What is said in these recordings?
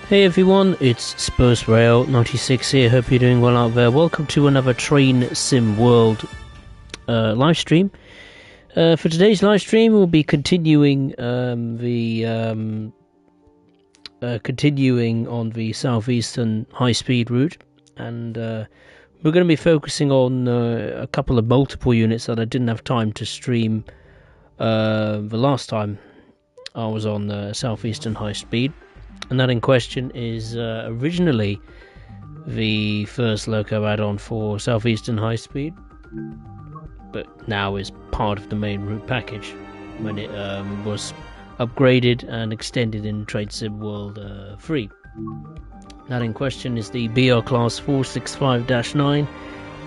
Hey everyone, it's Spurs Rail 96 here. Hope you're doing well out there. Welcome to another Train Sim World live stream. For today's live stream, we'll be continuing continuing on the Southeastern high-speed route, and we're going to be focusing on a couple of multiple units that I didn't have time to stream the last time I was on Southeastern high-speed. And that in question is originally the first loco add-on for Southeastern High Speed, but now is part of the main route package when it was upgraded and extended in Trade Sim World 3. That in question is the BR Class 465-9,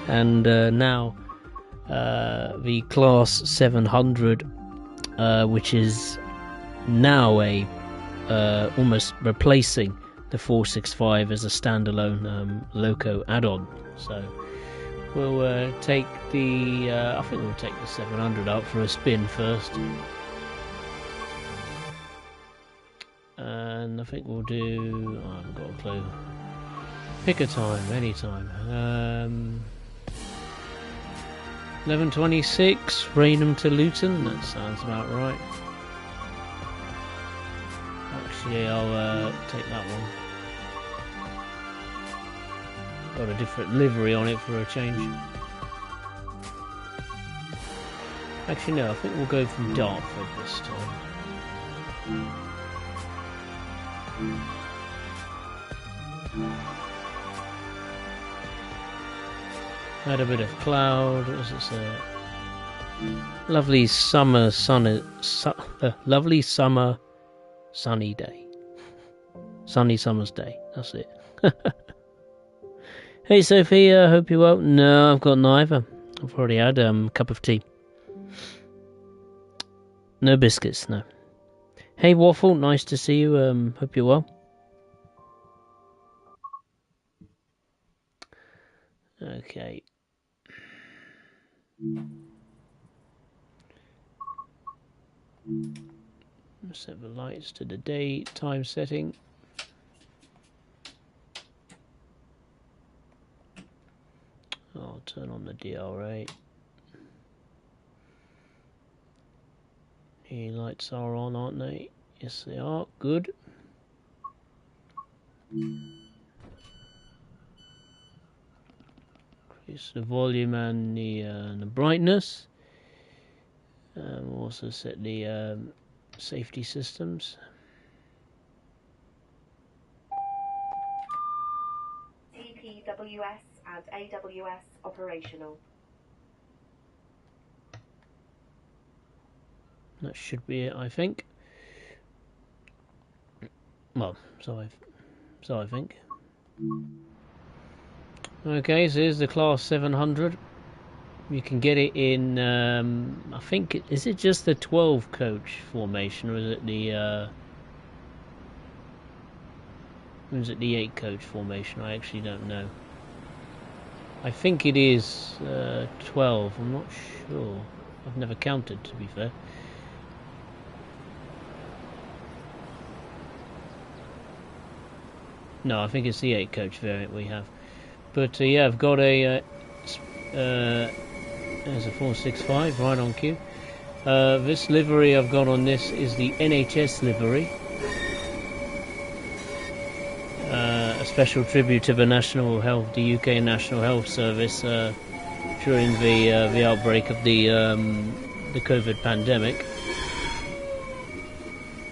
and now the Class 700, which is now a almost replacing the 465 as a standalone loco add-on. So we'll take the I think we'll take the 700 out for a spin first, and I think we'll do, I haven't got a clue, pick a time, any time, 11:26 Rainham to Luton. That sounds about right. Actually, I'll take that one. Got a different livery on it for a change. Actually, no, I think we'll go from Dartford this time. Had a bit of cloud. What was it? Lovely summer lovely summer. Sunny day. Sunny summer's day. That's it. Hey Sophia, hope you're well. No, I've got neither. I've already had a cup of tea. No biscuits, no. Hey Waffle, nice to see you. Hope you're well. Okay. Set the lights to the daytime setting. I'll turn on the DRA. The lights are on, aren't they? Yes, they are. Good. Increase the volume and the brightness. We'll also set the safety systems. TPWS and AWS operational. That should be it, I think. Well, so I think. Okay, so here's the Class 700. You can get it in, I think, is it just the 12 coach formation, or is it the 8 coach formation? I actually don't know. I think it is 12, I'm not sure. I've never counted, to be fair. No, I think it's the 8 coach variant we have. But yeah, I've got a there's a 465 right on cue. This livery I've got on this is the NHS livery. A special tribute to the the UK National Health Service during the outbreak of the COVID pandemic.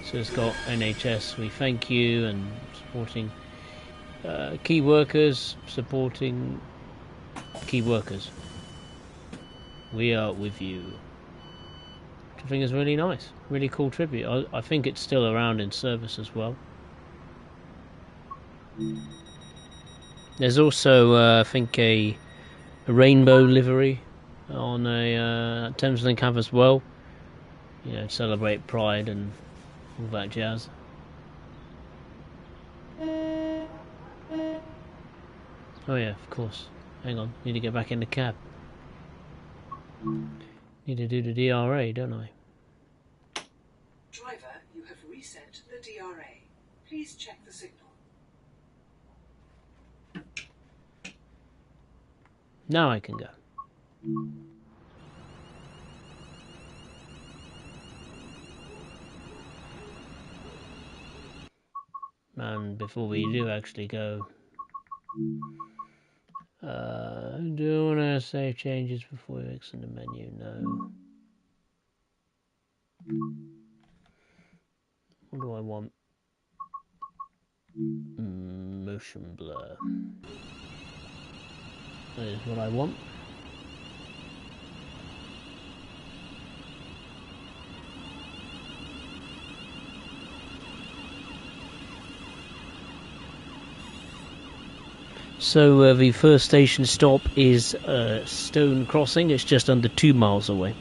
So it's got NHS, we thank you, and supporting key workers, supporting key workers. We are with you. Which I think is really nice, really cool tribute. I think it's still around in service as well. There's also, I think, a rainbow livery on a Thameslink have as well. You know, to celebrate Pride and all that jazz. Oh yeah, of course. Hang on, need to get back in the cab. Need to do the DRA, don't I? Driver, you have reset the DRA. Please check the signal. Now I can go. And before we do actually go, do you want to save changes before you exit the menu? No. What do I want? Motion blur. That is what I want. So the first station stop is Stone Crossing. It's just under 2 miles away.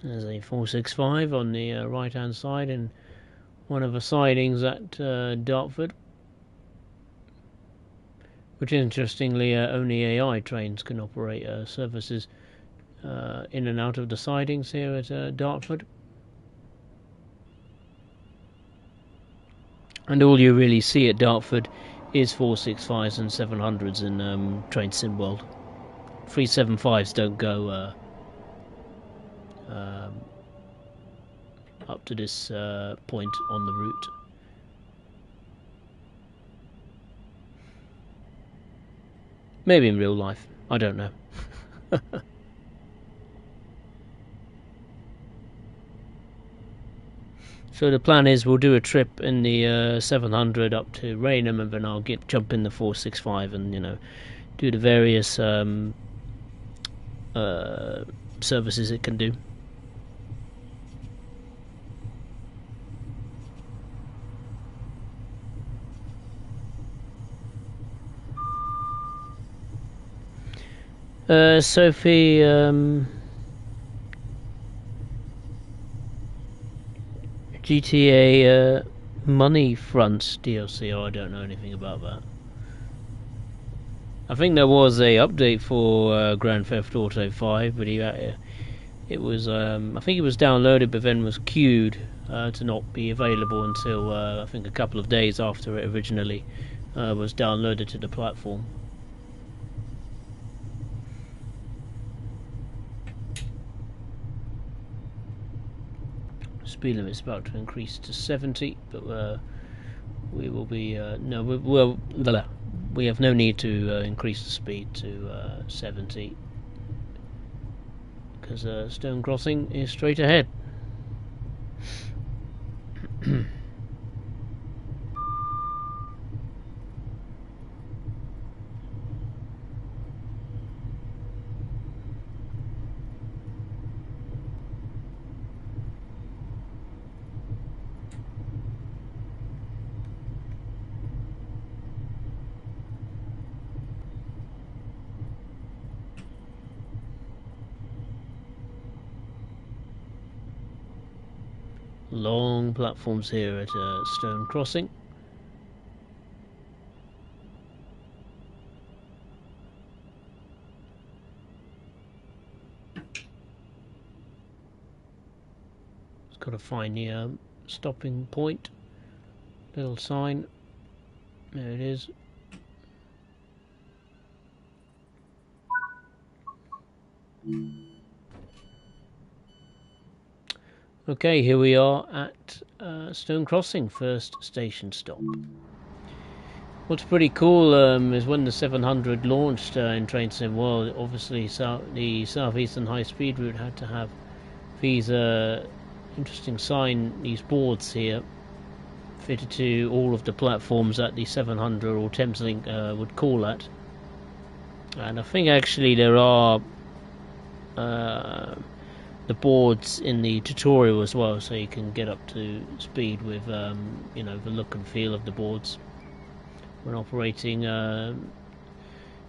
There's a 465 on the right hand side and one of the sidings at Dartford. Which interestingly, only AI trains can operate services in and out of the sidings here at Dartford. And all you really see at Dartford is 465s and 700s in Train Sim World. 375s don't go up to this point on the route. Maybe in real life, I don't know. So the plan is we'll do a trip in the 700 up to Rainham, and then I'll jump in the 465 and, you know, do the various services it can do. Sophie, GTA Money Front DLC. Oh, I don't know anything about that. I think there was a update for Grand Theft Auto 5, but it was I think it was downloaded, but then was queued to not be available until I think a couple of days after it originally was downloaded to the platform. Speed limit's about to increase to 70, but we will be we have no need to increase the speed to 70 because Stone Crossing is straight ahead. Long platforms here at Stone Crossing. It's got to find the stopping point. Little sign. There it is. Okay, here we are at Stone Crossing, first station stop. What's pretty cool is when the 700 launched in Train Sim World, obviously the Southeastern High Speed route had to have these interesting these boards here, fitted to all of the platforms that the 700 or Thameslink would call at. And I think actually there are the boards in the tutorial as well, so you can get up to speed with you know, the look and feel of the boards when operating the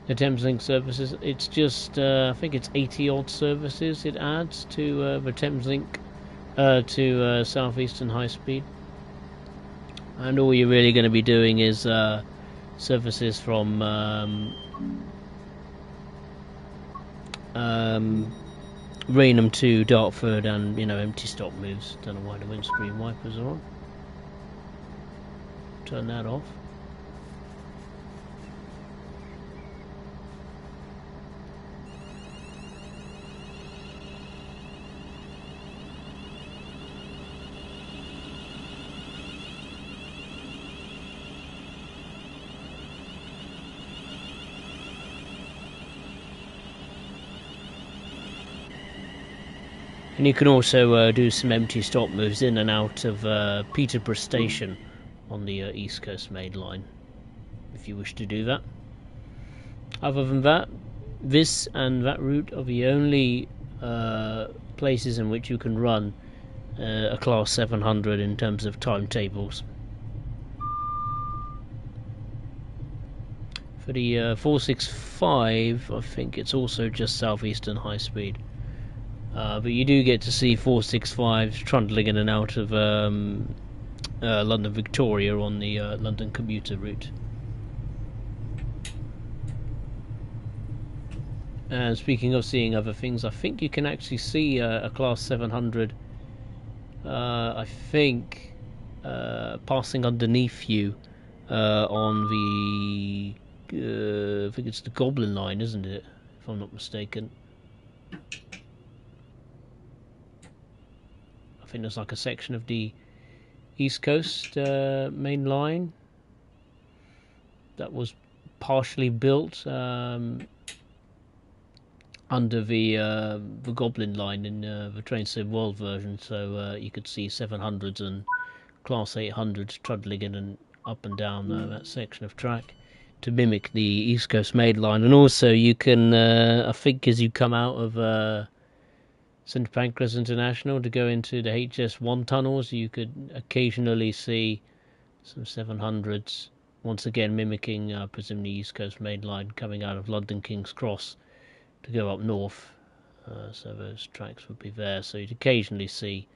Thameslink services. It's just I think it's 80 odd services it adds to the Thameslink to Southeastern High Speed, and all you're really going to be doing is services from Rainham to Dartford, and, you know, empty stop moves. Don't know why the windscreen wipers are on. Turn that off. And you can also do some empty stop moves in and out of Peterborough Station on the East Coast Main Line, if you wish to do that. Other than that, this and that route are the only places in which you can run a Class 700 in terms of timetables. For the 465, I think it's also just Southeastern High Speed. But you do get to see 465s trundling in and out of London Victoria on the London commuter route. And speaking of seeing other things, I think you can actually see a Class 700, I think, passing underneath you on the, I think it's the Goblin line, isn't it? If I'm not mistaken. I think there's like a section of the East Coast main line that was partially built under the Goblin line in the Train Sim World version, so you could see 700s and Class 800s trundling in and up and down that section of track to mimic the East Coast main line. And also you can, I think as you come out of St Pancras International to go into the HS1 tunnels, you could occasionally see some 700s, once again mimicking presumably East Coast Main Line coming out of London King's Cross to go up north. So those tracks would be there, so you'd occasionally see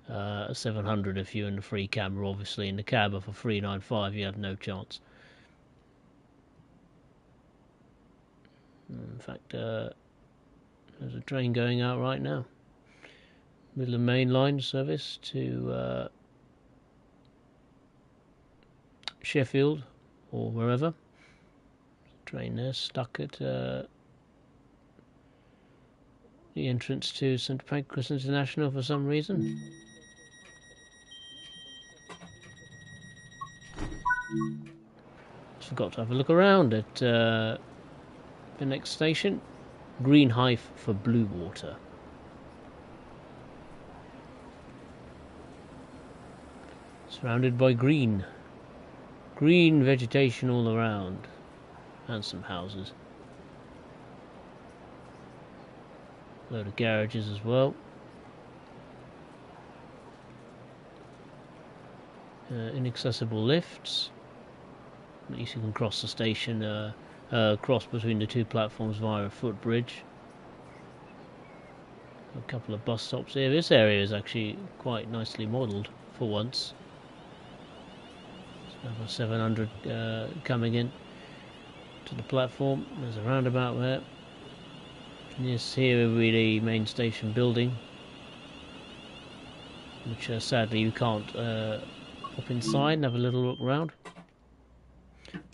a 700 if you're in the free camera. Obviously in the cab of a 395 you have no chance. In fact, there's a train going out right now. Middle of Main Line service to Sheffield or wherever. Train there stuck at the entrance to St Pancras International for some reason. Forgot to have a look around at the next station, Greenhithe for Blue Water. Surrounded by green vegetation all around, and some houses. Load of garages as well. Inaccessible lifts. At least you can cross the station, cross between the two platforms via a footbridge. A couple of bus stops here. This area is actually quite nicely modelled for once. Another 700 coming in to the platform. There's a roundabout there. And yes, here will be the main station building. which sadly you can't hop inside and have a little look around.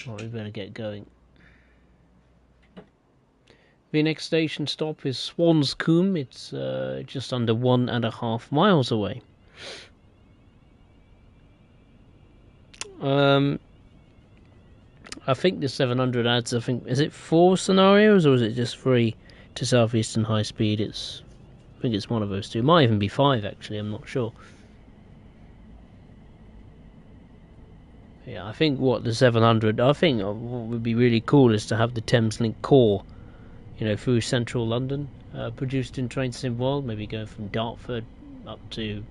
Right, we better get going. The next station stop is Swanscombe. It's just under 1.5 miles away. I think the 700 adds, is it 4 scenarios or is it just 3 to Southeastern high speed? I think it's one of those two. It might even be 5 actually, I'm not sure. Yeah, I think the 700, I think what would be really cool is to have the Thameslink core, through central London, produced in Train Sim World, maybe going from Dartford up to,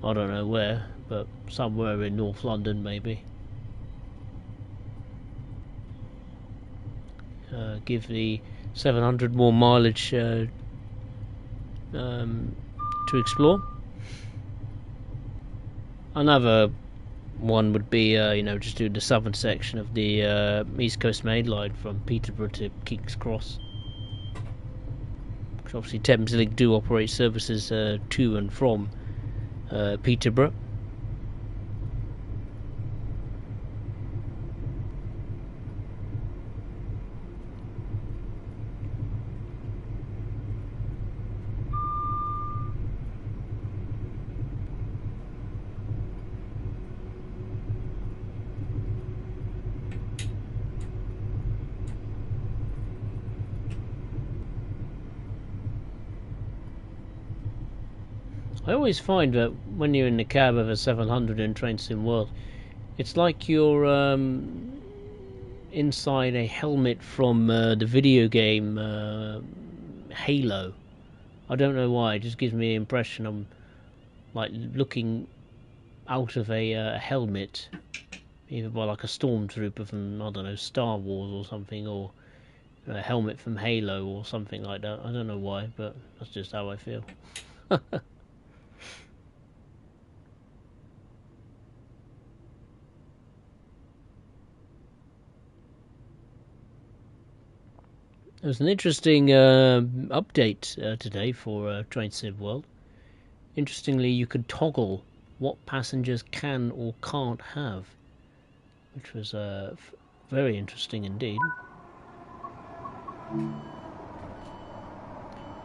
I don't know where, but somewhere in North London maybe. Give the 700 more mileage to explore. Another one would be, just do the southern section of the East Coast Main Line from Peterborough to King's Cross. Because obviously Thameslink do operate services to and from Peterborough. I always find that when you're in the cab of a 700 in Train Sim World, it's like you're inside a helmet from the video game Halo. I don't know why, it just gives me the impression I'm like looking out of a helmet, either by like a stormtrooper from, I don't know, Star Wars or something, or a helmet from Halo or something like that. I don't know why, but that's just how I feel. There's an interesting update today for Train Sim World. Interestingly, you could toggle what passengers can or can't have, which was very interesting indeed.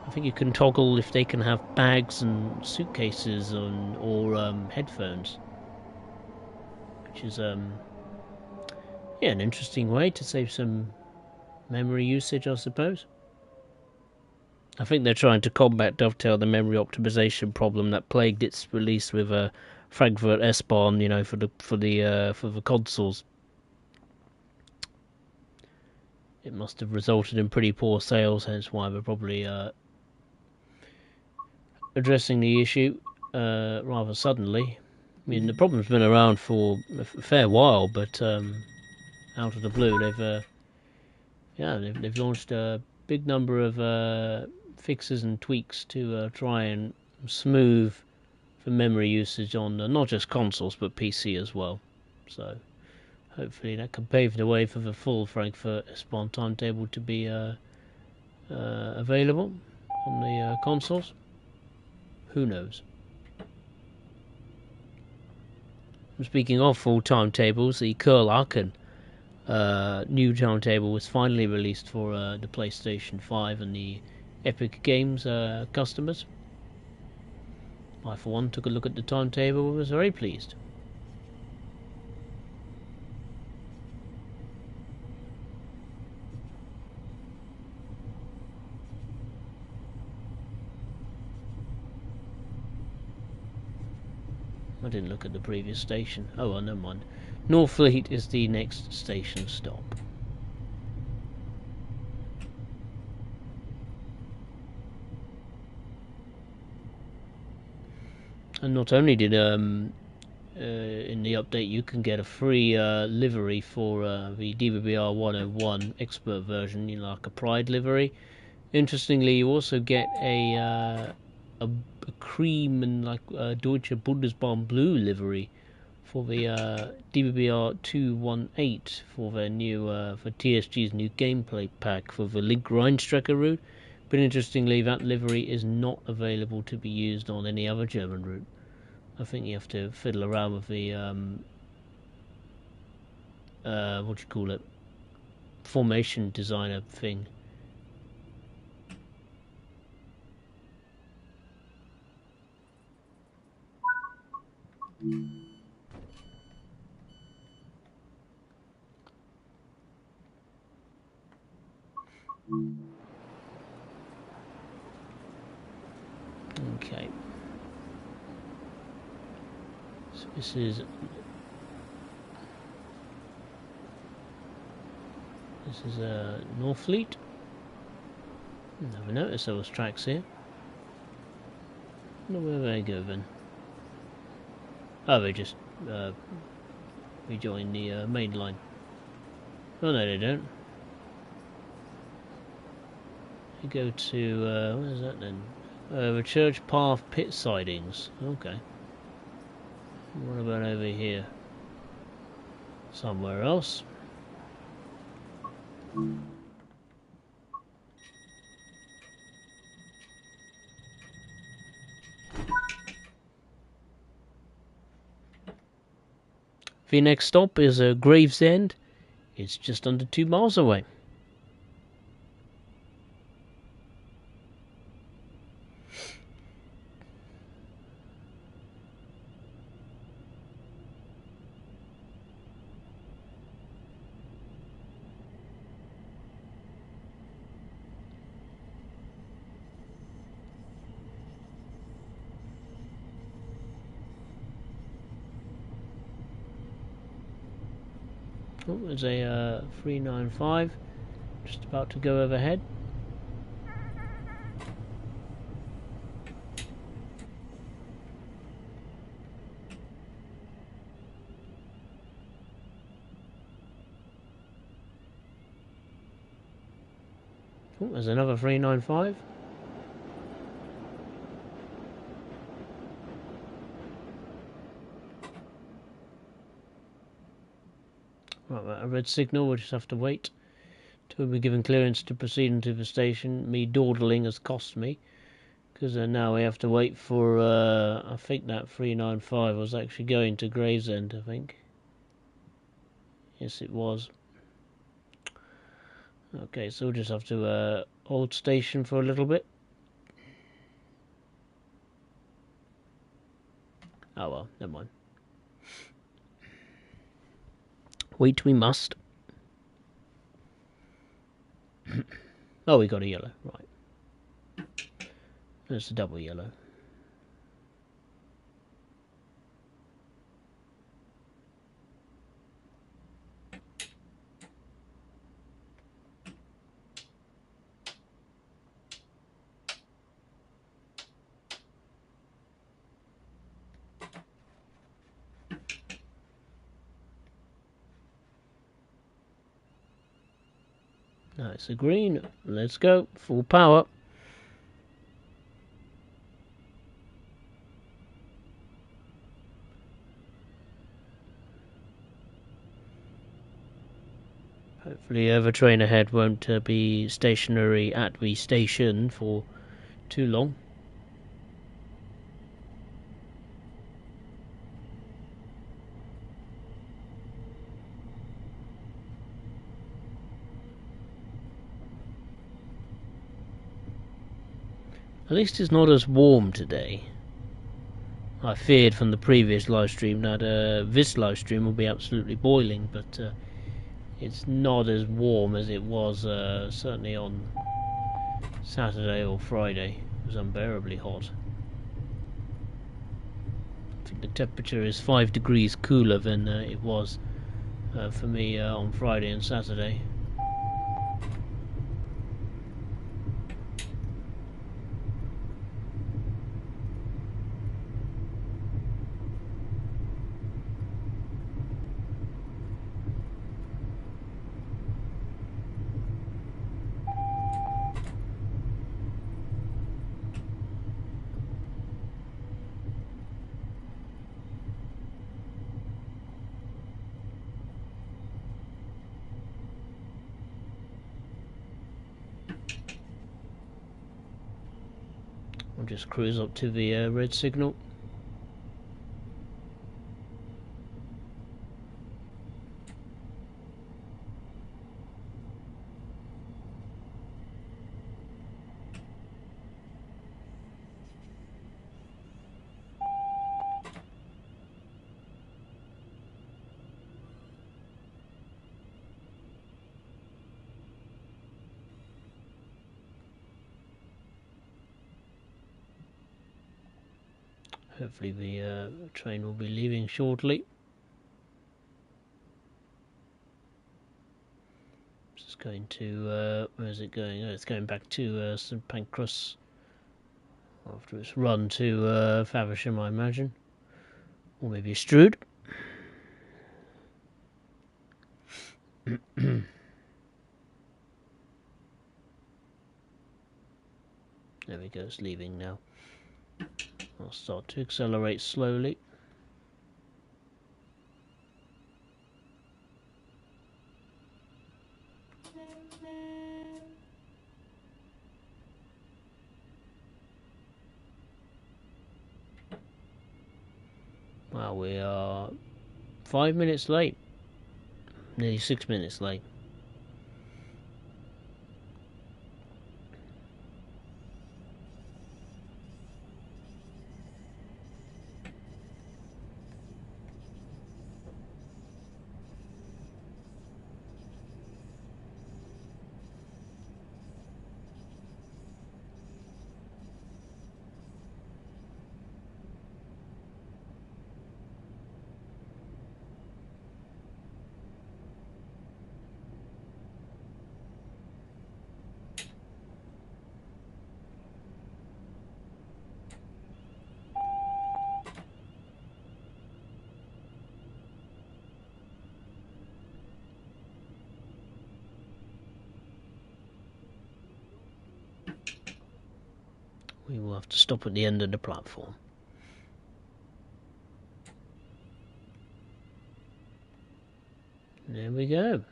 I think you can toggle if they can have bags and suitcases or headphones, which is an interesting way to save some memory usage, I suppose. I think they're trying to dovetail the memory optimization problem that plagued its release with Frankfurt S-Bahn, for the consoles. It must have resulted in pretty poor sales, hence why we're probably addressing the issue rather suddenly. I mean, the problem's been around for a fair while, but out of the blue, they've launched a big number of fixes and tweaks to try and smooth the memory usage on not just consoles but PC as well. So hopefully that can pave the way for the full Frankfurt S-Bahn timetable to be available on the consoles. Who knows? Speaking of full timetables, the Curl-Aachen new timetable was finally released for the PlayStation 5 and the Epic Games customers. I, for one, took a look at the timetable and was very pleased. I didn't look at the previous station. Oh, well, never mind. Northfleet is the next station stop. And not only did in the update you can get a free livery for the DVBR 101 expert version, like a Pride livery. Interestingly, you also get a cream and Deutsche Bundesbahn blue livery for the DVBR 218 for their new for TSG's new gameplay pack for the Link Rheinstrecke route. But interestingly, that livery is not available to be used on any other German route. I think you have to fiddle around with the what do you call it? Formation designer thing. Okay. So this is Northfleet. Never noticed there was tracks here. Wonder where they go then. Oh, they just rejoin the main line. Oh no, they don't. You go to where's that then? The Church Path pit sidings. Okay. What about over here? Somewhere else. The next stop is Gravesend. It's just under 2 miles away. Oh, there's a 395 just about to go overhead. Oh, there's another 395. Right, a red signal, we'll just have to wait till we're given clearance to proceed into the station. Me dawdling has cost me, because now we have to wait for, I think that 395 was actually going to Gravesend, I think. Yes, it was. Okay, so we'll just have to hold station for a little bit. Oh well, never mind. Wait we must. Oh, we got a yellow, right. There's a double yellow. No, it's a green. Let's go. Full power. Hopefully the train ahead won't be stationary at the station for too long. At least it's not as warm today. I feared from the previous live stream that this live stream will be absolutely boiling, but it's not as warm as it was certainly on Saturday or Friday. It was unbearably hot. I think the temperature is 5 degrees cooler than it was for me on Friday and Saturday. I'll just cruise up to the red signal. Hopefully the train will be leaving shortly. It's going to, where is it going? Oh, it's going back to St Pancras after its run to Faversham, I imagine. Or maybe Strood. There we go, it's leaving now. I'll start to accelerate slowly. Well, we are 5 minutes late. Nearly 6 minutes late. We will have to stop at the end of the platform. There we go.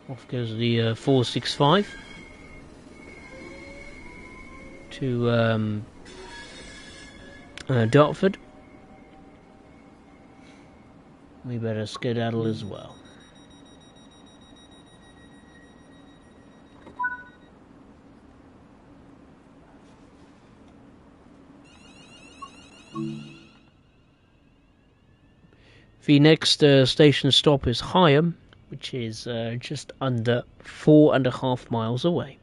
Off goes the 465 to Dartford. We better skedaddle as well. The next station stop is Higham, which is just under 4.5 miles away.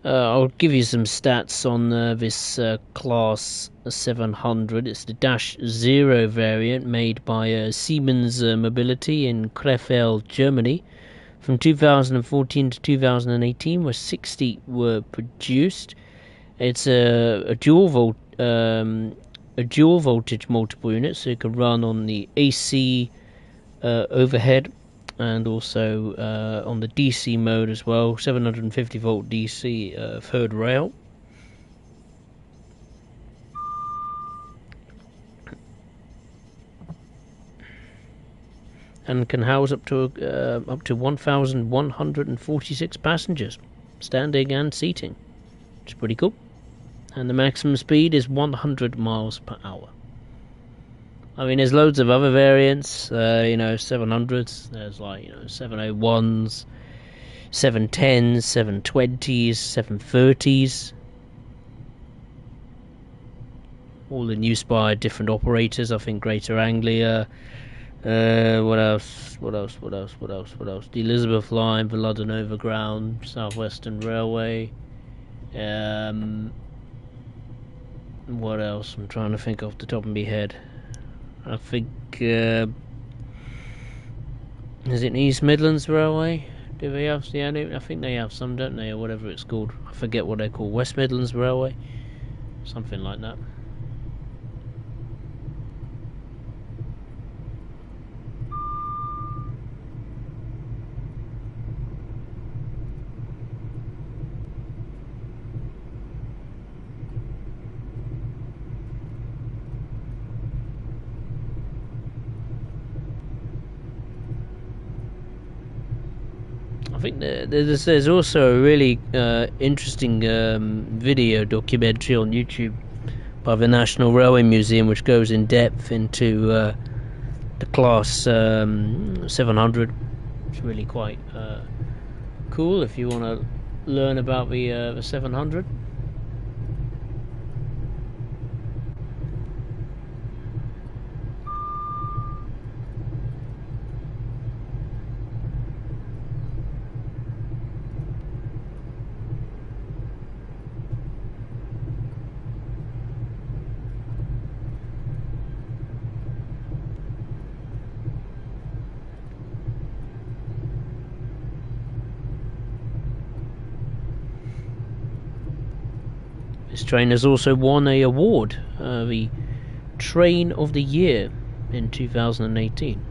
I'll give you some stats on this Class 700. It's the Dash 0 variant made by Siemens Mobility in Krefeld, Germany. From 2014 to 2018, where 60 were produced. It's a dual voltage multiple unit, so it can run on the AC overhead and also on the DC mode as well. 750 volt DC third rail. And can house up to 1,146 passengers, standing and seating, which is pretty cool. And the maximum speed is 100 miles per hour. I mean, there's loads of other variants, 700s, there's 701s, 710s, 720s, 730s. All in use by different operators, I think Greater Anglia, what else? The Elizabeth Line, the London Overground, Southeastern Railway. What else? I'm trying to think off the top of my head. I think, is it East Midlands Railway? Do they have? Yeah, I think they have some, don't they, or whatever it's called. I forget what they call. West Midlands Railway, something like that. think there's also a really interesting video documentary on YouTube by the National Railway Museum, which goes in depth into the class 700. It's really quite cool if you want to learn about the 700. This train has also won an award, the Train of the Year in 2018.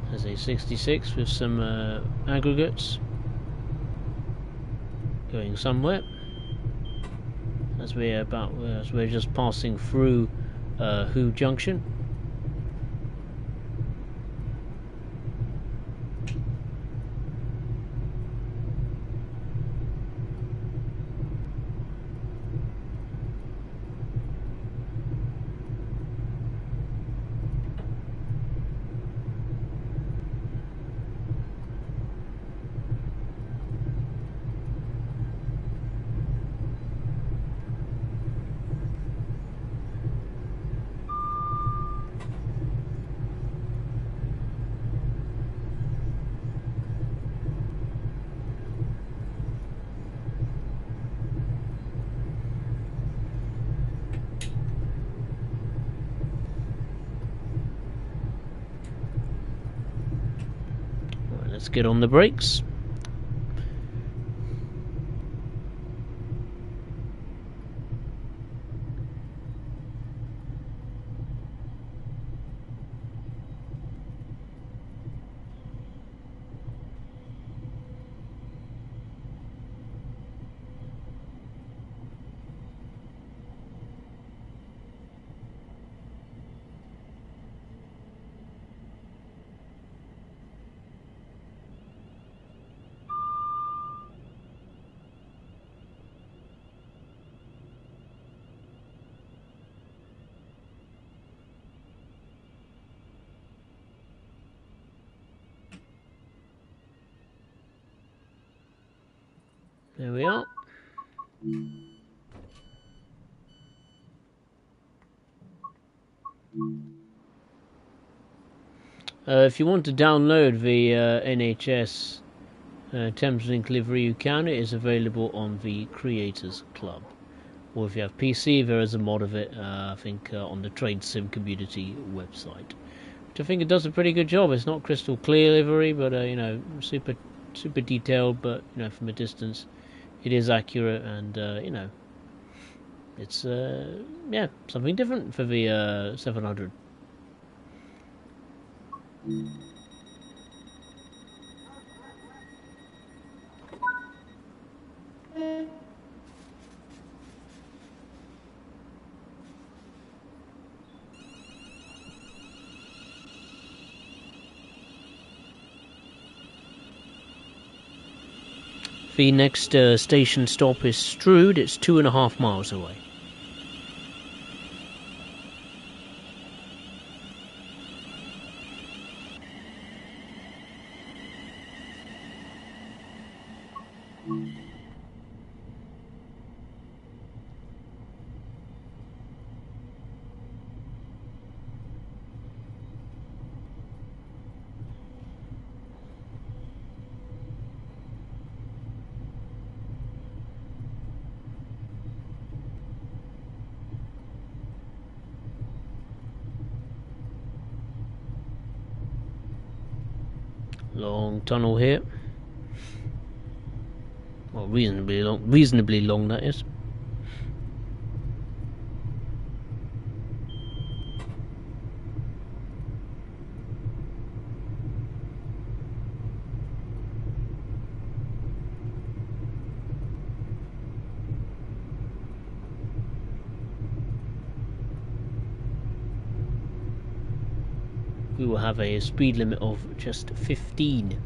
There's a 66 with some aggregates going somewhere. As we're just passing through Hoo Junction. Let's get on the brakes. There we are. If you want to download the NHS Thameslink livery, you can. It is available on the Creators Club. Or if you have PC, there is a mod of it, I think, on the Trade Sim community website. Which I think it does a pretty good job. It's not crystal clear livery, but you know, super detailed. But you know, from a distance, it is accurate, and you know, it's yeah, something different for the 700. The next station stop is Strood. It's 2.5 miles away. Long tunnel here. Well, reasonably long that is. we will have a speed limit of just 15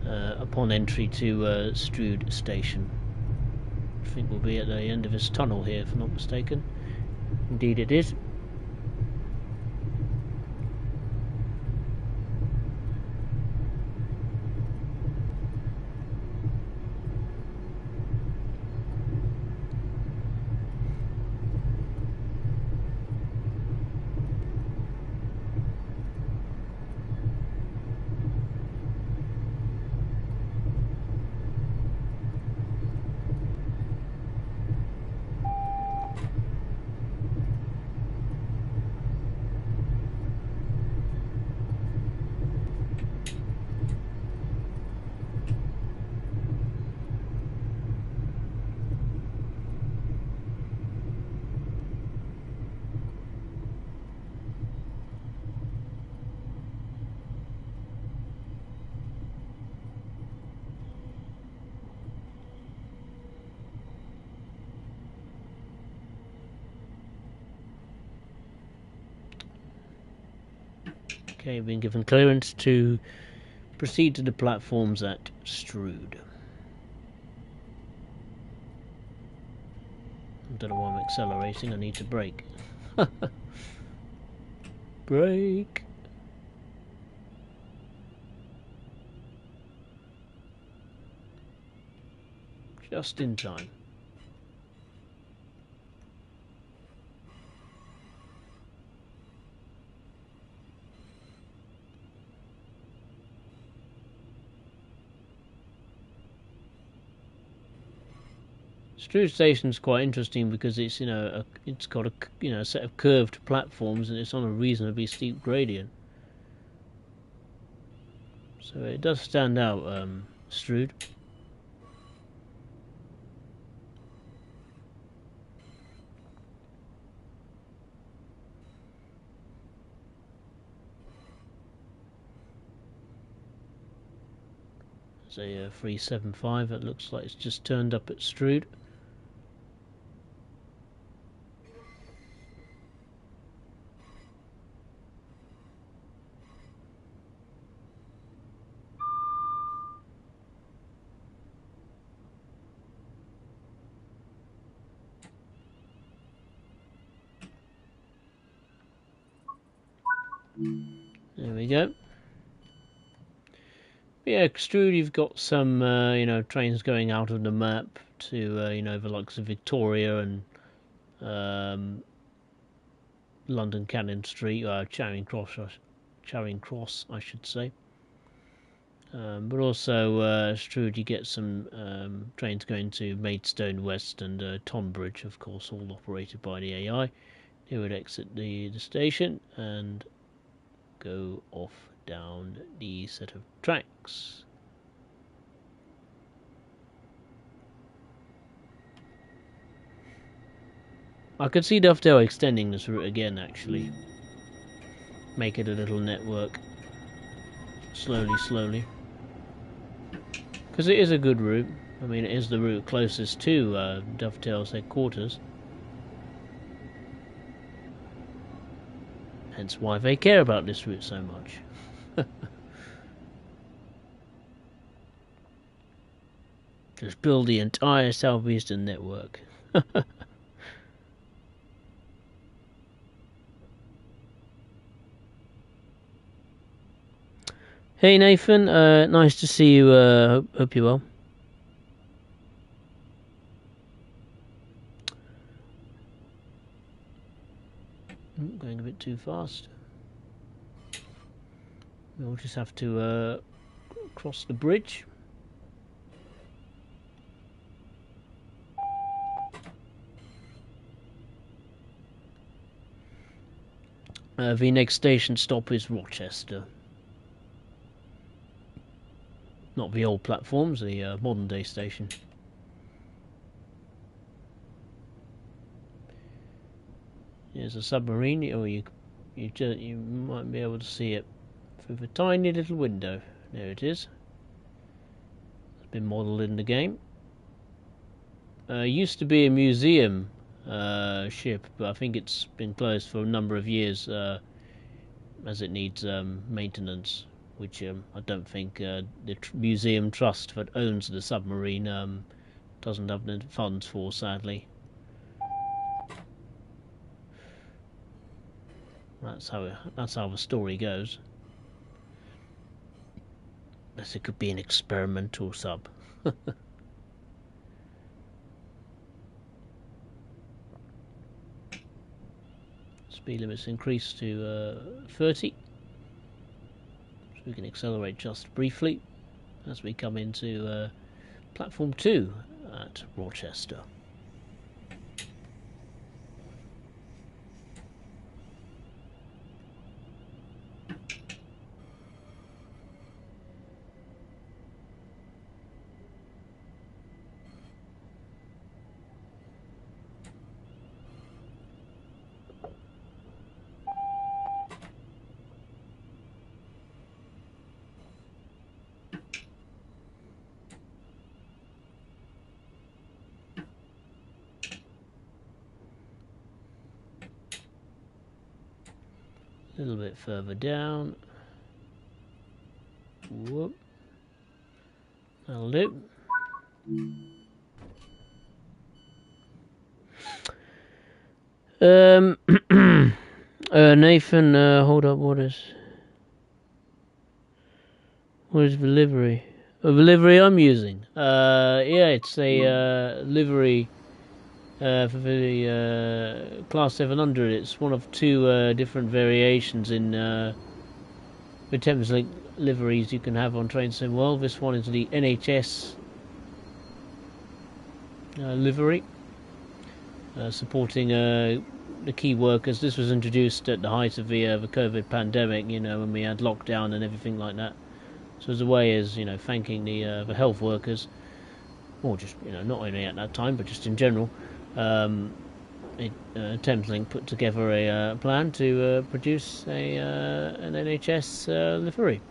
upon entry to Strood station. I think we'll be at the end of this tunnel here, if I'm not mistaken. Indeed it is. Okay, we've been given clearance to proceed to the platforms at Strood. I don't know why I'm accelerating, I need to brake. Brake! Just in time. Strood Station's quite interesting because it's it's got a set of curved platforms and it's on a reasonably steep gradient, so it does stand out. Strood. It's a 375. It looks like it's just turned up at Strood. There we go. Yeah, Strood, you've got some trains going out of the map to the likes of Victoria and London Cannon Street, Charing Cross, I should say. But also Strood, you get some trains going to Maidstone West and Tonbridge, of course, all operated by the AI. They would exit the station and go off down the set of tracks. I could see Dovetail extending this route again, actually. Make it a little network. Slowly. Because it is a good route. I mean, it is the route closest to Dovetail's headquarters. Hence why they care about this route so much. Just build the entire Southeastern network. Hey Nathan, nice to see you. Hope you're well. Going a bit too fast. We'll just have to cross the bridge. The next station stop is Rochester. Not the old platforms, the modern day station. There's a submarine, or you might be able to see it through the tiny little window. There it is. It's been modelled in the game. Used to be a museum ship, but I think it's been closed for a number of years. as it needs maintenance, which I don't think the museum trust that owns the submarine doesn't have the funds for, sadly. That's how the story goes. Unless it could be an experimental sub. Speed limit's increased to 30. So we can accelerate just briefly as we come into platform 2 at Rochester. A little bit further down. Whoop. That'll do. Nathan, hold up, what is the livery? Oh, the livery I'm using. Yeah, it's a livery for the Class 700. It's one of two different variations in the Thameslink liveries you can have on Train Sim World. This one is the NHS livery, supporting the key workers. This was introduced at the height of the COVID pandemic, you know, when we had lockdown and everything like that. So as a way, as you know, thanking the health workers, or just, you know, not only at that time but just in general. Thameslink put together a plan to produce an NHS livery,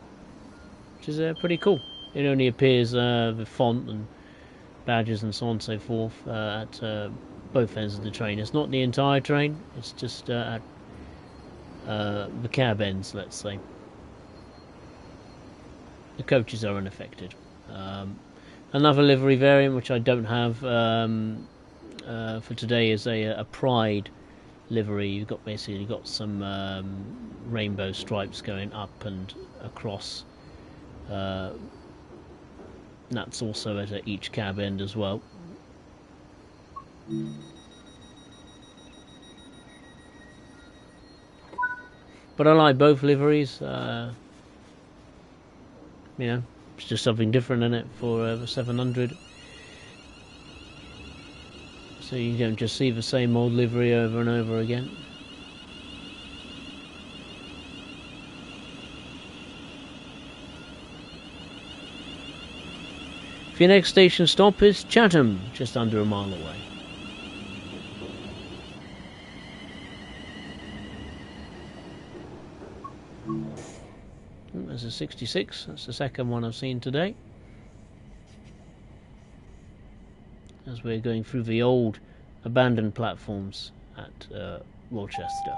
which is pretty cool. It only appears with font and badges and so on and so forth at both ends of the train. It's not the entire train, it's just at the cab ends, let's say. The coaches are unaffected. Another livery variant which I don't have for today is a Pride livery. You've got basically some rainbow stripes going up and across. That's also at each cab end as well. But I like both liveries. You know, it's just something different in it for the 700. So you don't just see the same old livery over and over again. Your next station stop is Chatham, just under a mile away. There's a 66, that's the second one I've seen today. As we're going through the old abandoned platforms at Rochester.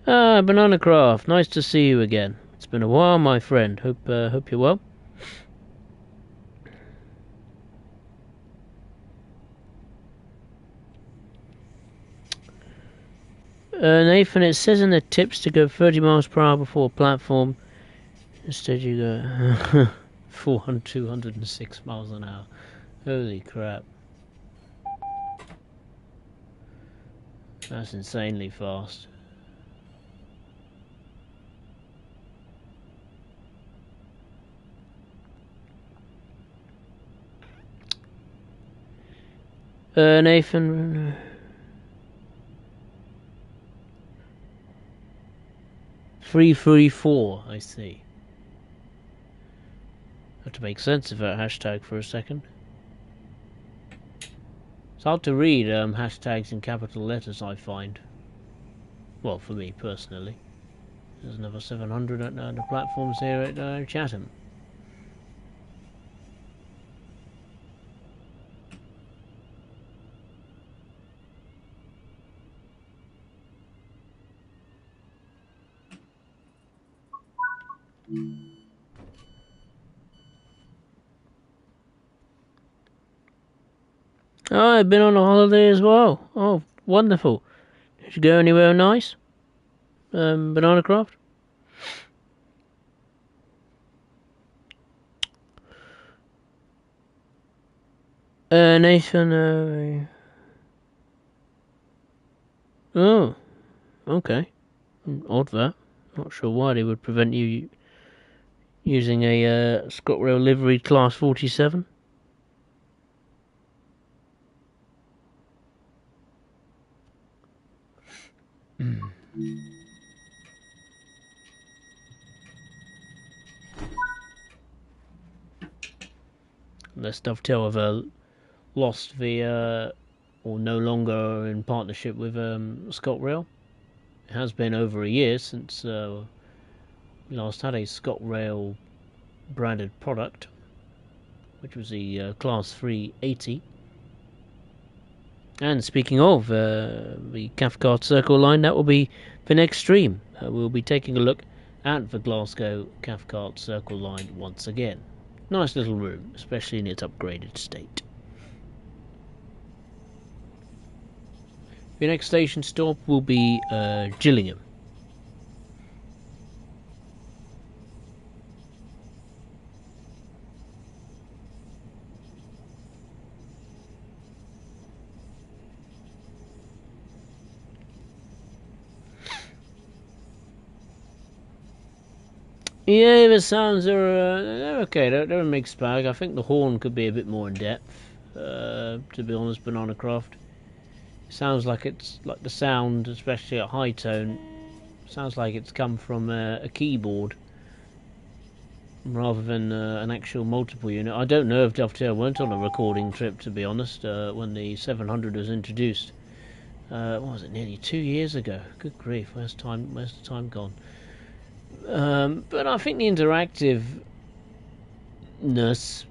Banana Craft, nice to see you again. It's been a while, my friend. Hope you're well. Nathan, it says in the tips to go 30 miles per hour before platform. Instead you go 206 miles an hour. Holy crap. That's insanely fast. Nathan... 334, I see. Have to make sense of that hashtag for a second. It's hard to read hashtags in capital letters, I find. Well, for me personally. There's another 700 at the platforms here at Chatham. Oh, I've been on a holiday as well. Oh, wonderful. Did you go anywhere nice? Banana Craft? Nathan, oh, okay. Odd that. Not sure why they would prevent you using a ScotRail livery Class 47. Unless Dovetail have lost the or no longer in partnership with ScotRail. It has been over a year since we last had a ScotRail branded product, which was the Class 380. And speaking of the Cathcart Circle line, that will be the next stream. We'll be taking a look at the Glasgow Cathcart Circle line once again. Nice little room, especially in its upgraded state. The next station stop will be Gillingham. Yeah, the sounds are they're okay. They're a mixed bag. I think the horn could be a bit more in depth. To be honest, Banana Craft sounds like it's like the sound, especially at high tone, sounds like it's come from a keyboard rather than an actual multiple unit. I don't know if Dovetail went on a recording trip, to be honest, when the 700 was introduced. What was it? Nearly 2 years ago. Good grief! Where's the time gone? But I think the interactiveness,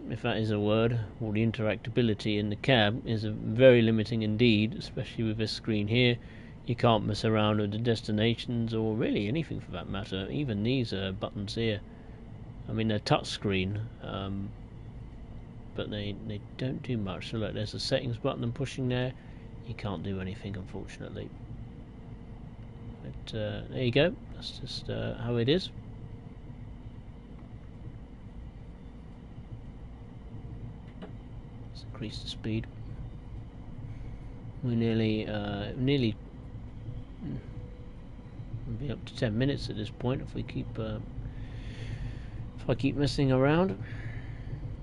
if that is a word, or the interactability in the cab is very limiting indeed, especially with this screen here. You can't mess around with the destinations or really anything for that matter. Even these buttons here. I mean, they're touchscreen, but they don't do much. So look, there's a settings button I'm pushing there. You can't do anything, unfortunately. But there you go. That's just how it is. Let's increase the speed. We're nearly we'll be up to 10 minutes at this point if we keep if I keep messing around.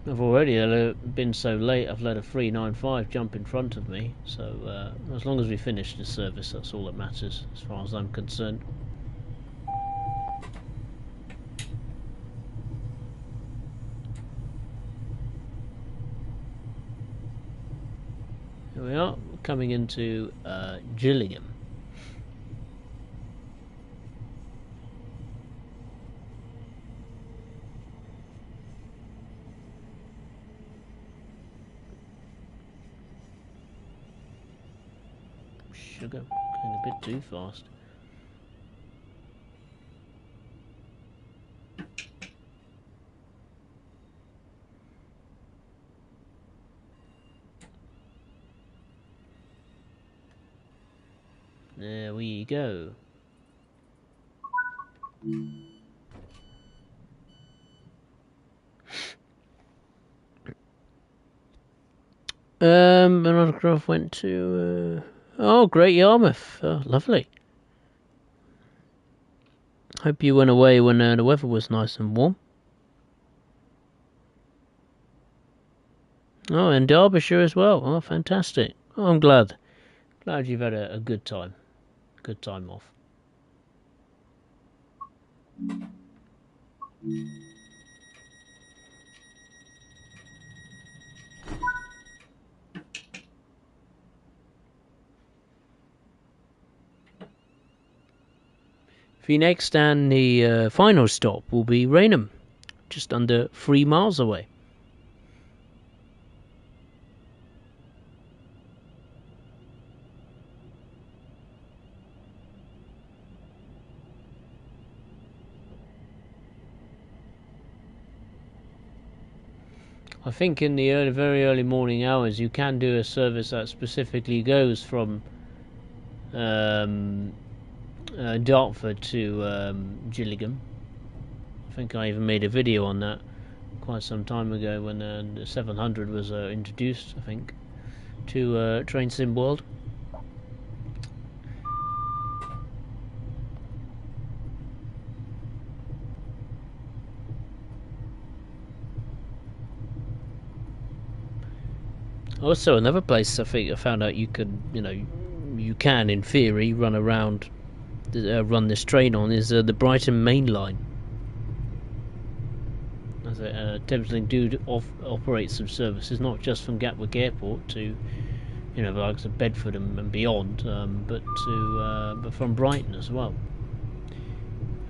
I've already been so late. I've let a 395 jump in front of me. So as long as we finish the service, that's all that matters as far as I'm concerned. Here we are, coming into Gillingham. Sugar, going a bit too fast. There we go. Another Grove went to oh, Great Yarmouth. Oh, lovely. Hope you went away when the weather was nice and warm. Oh, and Derbyshire as well. Oh, fantastic. Oh, I'm glad. Glad you've had a good time. Good time off. The next and the final stop will be Rainham, just under 3 miles away. I think in the very early morning hours you can do a service that specifically goes from Dartford to Gillingham. I think I even made a video on that quite some time ago when the 700 was introduced, I think, to Train Sim World. Also, another place I think I found out you could, you can in theory run around, run this train on is the Brighton Main Line. As Thameslink do operate some services, not just from Gatwick Airport to, the likes of Bedford and beyond, but from Brighton as well.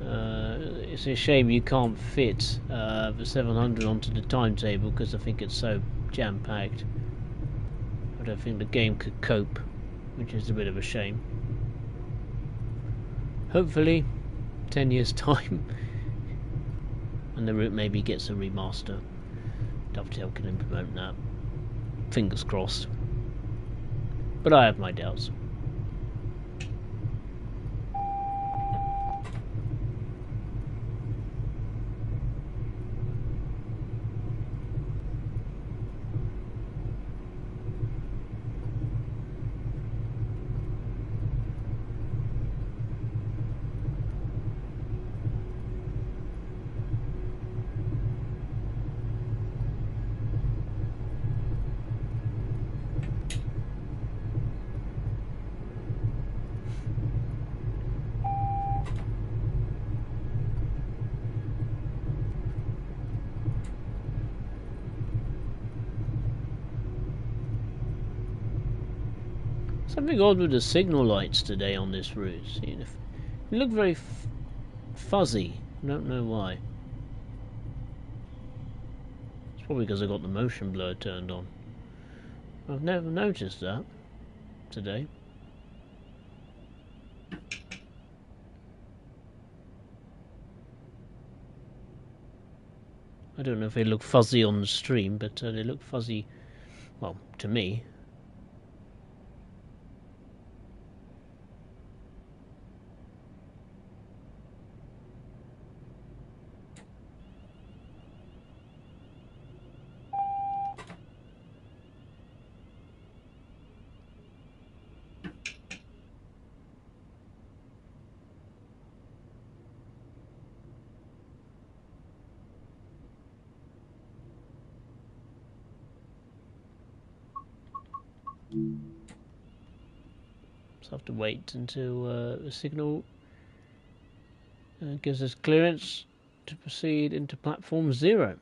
It's a shame you can't fit the 700 onto the timetable because I think it's so jam-packed. I don't think the game could cope, which is a bit of a shame. Hopefully, 10 years' time, and the route maybe gets a remaster. Dovetail can implement that. Fingers crossed. But I have my doubts. Something odd with the signal lights today on this route. They look very fuzzy. I don't know why. It's probably because I got the motion blur turned on. I've never noticed that today. I don't know if they look fuzzy on the stream, but they look fuzzy, well, to me. So I have to wait until the signal gives us clearance to proceed into platform 0.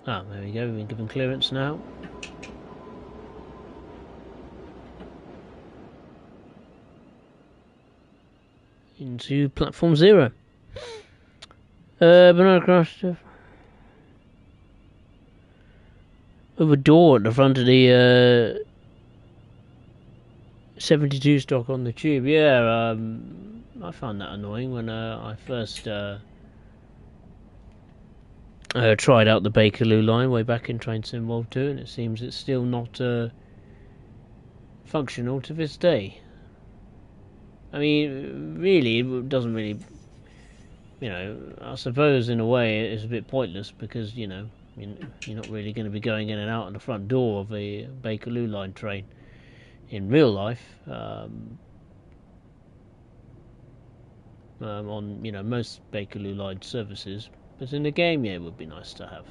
Ah, there we go, we've been given clearance now. Into platform 0. Banana cross with a door at the front of the 72 stock on the tube. Yeah, I found that annoying when I first tried out the Bakerloo line way back in Train Sim World 2, and it seems it's still not functional to this day. I mean, really, it doesn't really, I suppose in a way it's a bit pointless because, you're not really going to be going in and out of the front door of a Bakerloo line train in real life on, most Bakerloo line services. But in the game, yeah, it would be nice to have.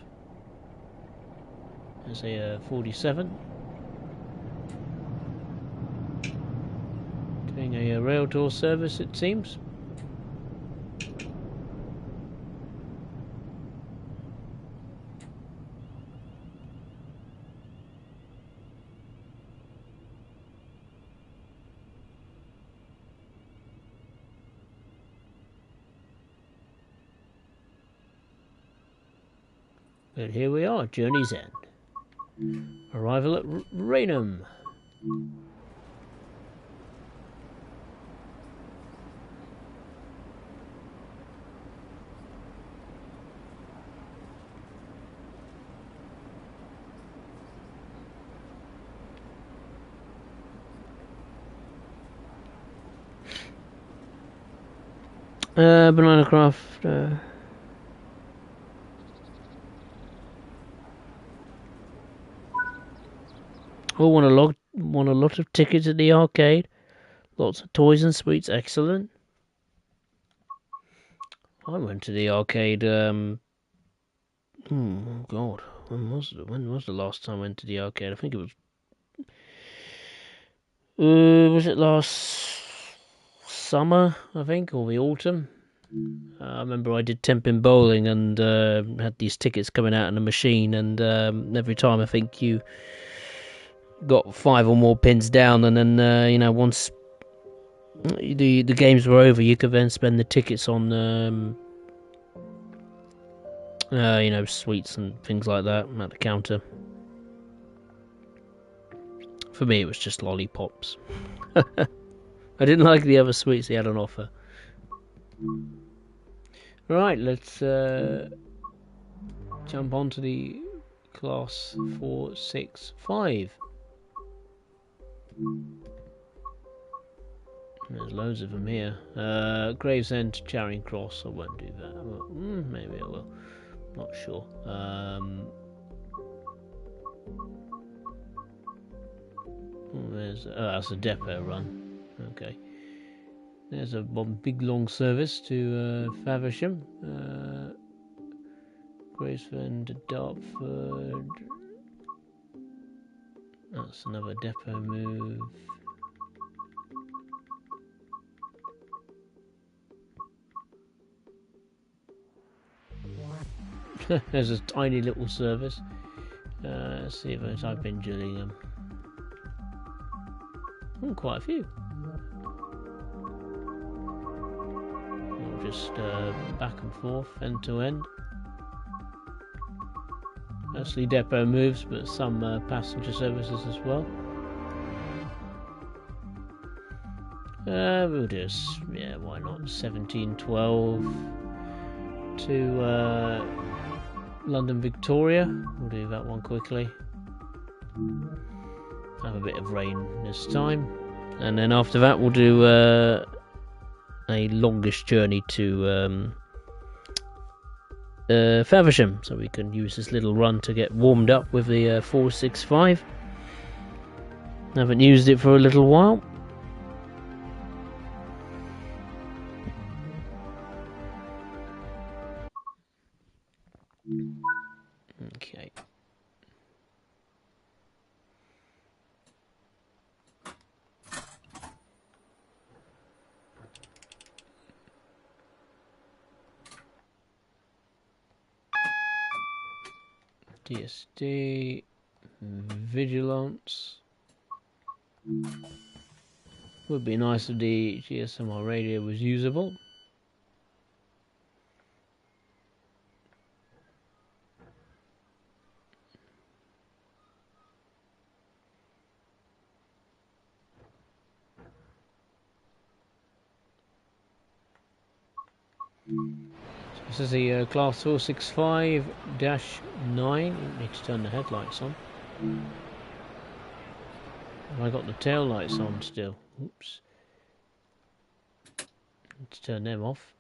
There's a 47. Doing a rail tour service, it seems. But here we are, journey's end. Arrival at Rainham. Banana craft. Oh, want a lot of tickets at the arcade. Lots of toys and sweets. Excellent. I went to the arcade. Oh God, when was the last time I went to the arcade? I think it was. Was it last summer? I think, or the autumn. I remember I did 10-pin bowling and had these tickets coming out in the machine, and every time I think you got 5 or more pins down, and then once the games were over, you could then spend the tickets on sweets and things like that at the counter. For me, it was just lollipops. I didn't like the other sweets they had on offer. Right, let's jump onto the class 465. There's loads of them here. Gravesend, Charing Cross. I won't do that. Well, maybe I will. Not sure. That's a depot run. Okay. There's a big long service to Faversham. Gravesend, Dartford. That's another depot move. There's a tiny little service. Let's see if I type in Gillingham. Quite a few. We'll just back and forth, end to end. Mostly depot moves, but some passenger services as well. We'll do why not? 1712 to London Victoria. We'll do that one quickly. Have a bit of rain this time, and then after that we'll do a longish journey to Faversham, so we can use this little run to get warmed up with the 465. Haven't used it for a little while. Okay. DSD, Vigilance. Would be nice if the GSMR radio was usable. This is the class 465-9. Need to turn the headlights on. Have I got the tail lights on still? Oops. Let's turn them off.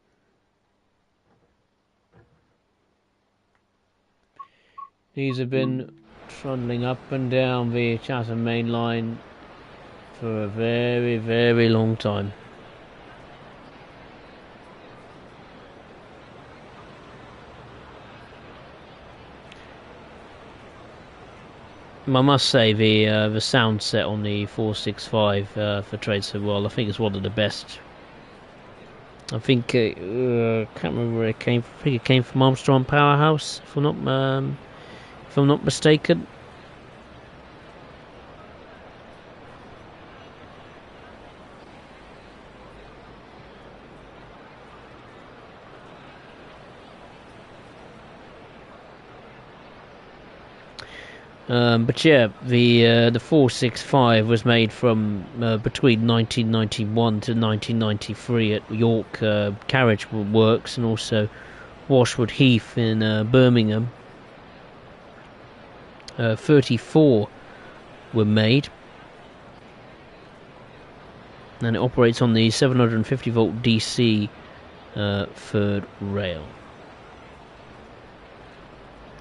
These have been trundling up and down the Chatham main line for a very, very long time. I must say the sound set on the 465 for Tradesford World, I think it's one of the best. I think can't remember where it came from. I think it came from Armstrong Powerhouse, if I'm not mistaken. But yeah, the 465 was made from between 1991 to 1993 at York Carriage Works and also Washwood Heath in Birmingham. 34 were made, and it operates on the 750 volt DC third rail.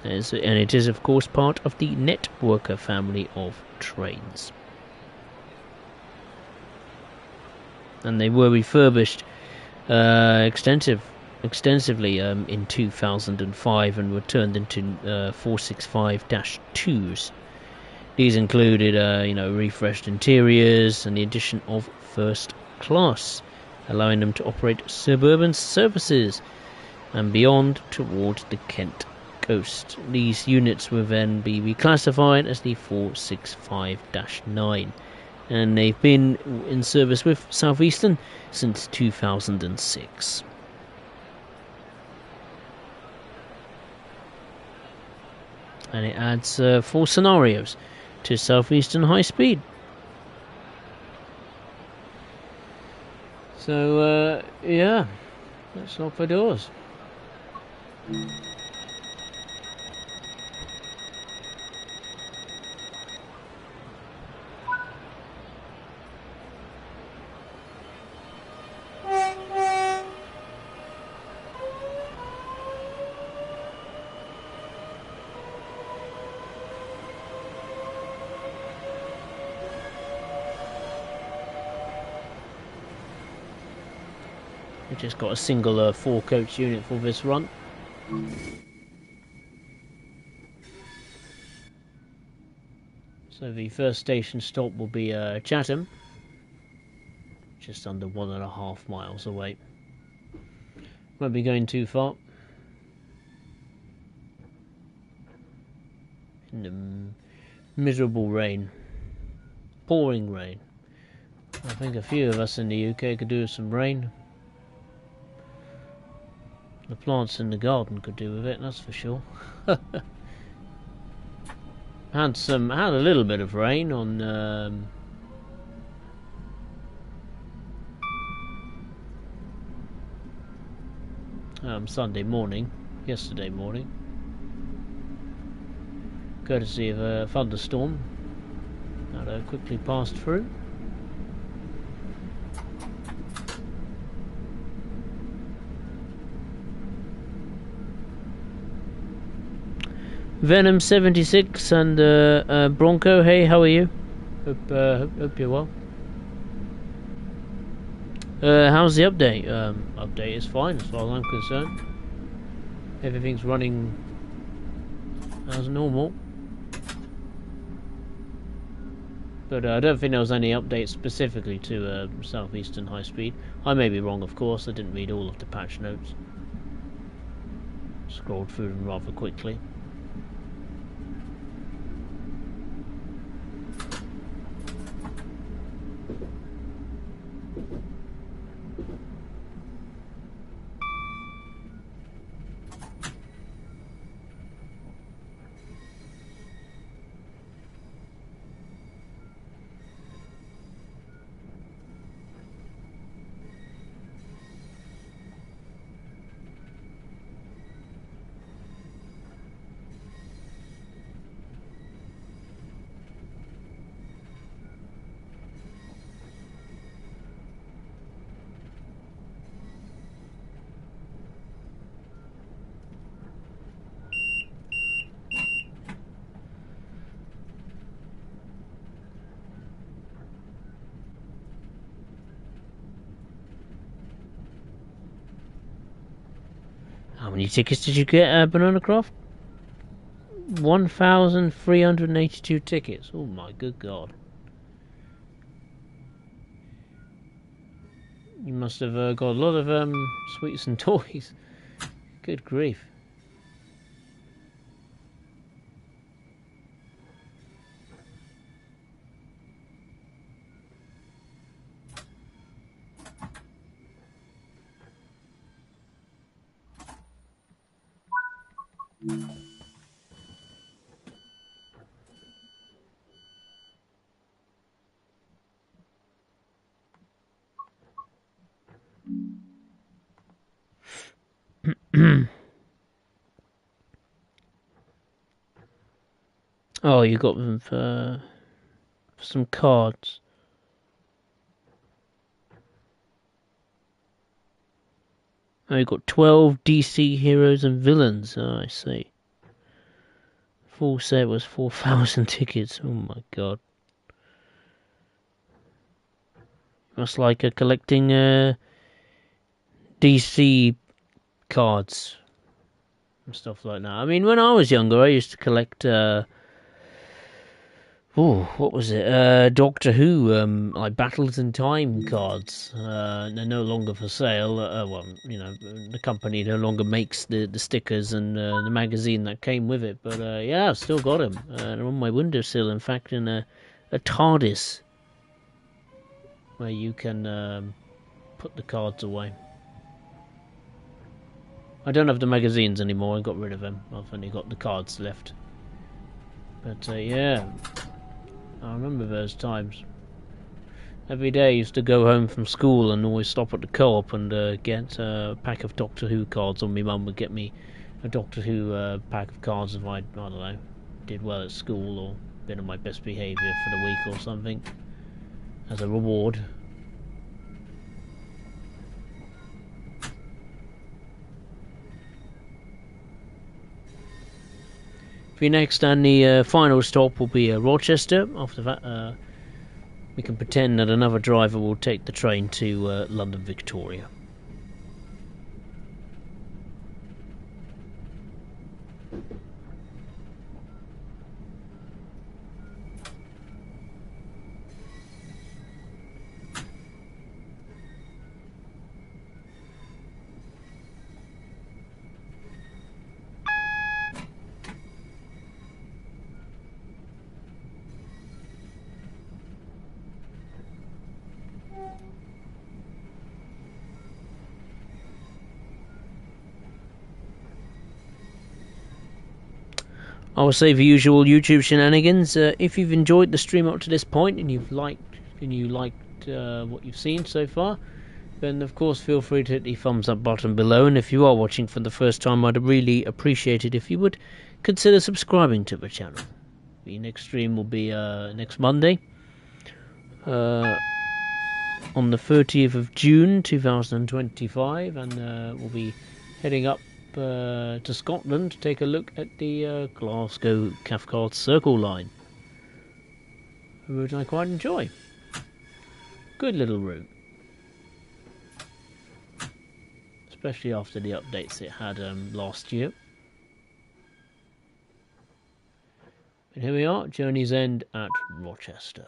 And it is, of course, part of the Networker family of trains. And they were refurbished extensively in 2005 and were turned into 465-2s. These included, refreshed interiors and the addition of first class, allowing them to operate suburban services and beyond towards the Kent coast. These units will then be reclassified as the 465-9, and they've been in service with Southeastern since 2006. And it adds 4 scenarios to Southeastern High Speed. So, yeah, let's knock for doors. We've just got a single 4-coach unit for this run. So the first station stop will be Chatham, just under 1.5 miles away. Won't be going too far. In the miserable rain, pouring rain. I think a few of us in the UK could do with some rain. The plants in the garden could do with it, that's for sure. Had a little bit of rain on Sunday morning, yesterday morning, courtesy of a thunderstorm that quickly passed through. Venom 76 and Bronco, hey, how are you? Hope you're well. How's the update? Update is fine as far as I'm concerned. Everything's running as normal. But I don't think there was any update specifically to Southeastern High Speed. I may be wrong, of course. I didn't read all of the patch notes. Scrolled through them rather quickly. How many tickets did you get, Banana Craft? 1,382 tickets. Oh my good god. You must have got a lot of sweets and toys. Good grief. Oh, you got them for some cards. Oh, you got 12 DC heroes and villains. Oh, I see. Full set was 4,000 tickets. Oh my god. That's like collecting DC cards and stuff like that. I mean, when I was younger, I used to collect. What was it? Doctor Who, like Battles in Time cards. They're no longer for sale. Well, you know, the company no longer makes the stickers and the magazine that came with it. But yeah, I've still got them. They're on my windowsill. In fact, in a TARDIS, where you can put the cards away. I don't have the magazines anymore. I got rid of them. I've only got the cards left. But yeah. I remember those times. Every day I used to go home from school and always stop at the co-op and get a pack of Doctor Who cards, or my mum would get me a Doctor Who pack of cards if I don't know, did well at school or been on my best behaviour for the week or something, as a reward. For your next and the final stop will be Rochester. After that, we can pretend that another driver will take the train to London Victoria. I will say the usual YouTube shenanigans. If you've enjoyed the stream up to this point and you liked what you've seen so far, then of course feel free to hit the thumbs up button below. And if you are watching for the first time, I'd really appreciate it if you would consider subscribing to the channel. The next stream will be next Monday, on the 30th of June 2025, and we'll be heading up to Scotland to take a look at the Glasgow Cathcart Circle line, a route I quite enjoy. Good little route, especially after the updates it had last year. And here we are, journey's end at Rochester.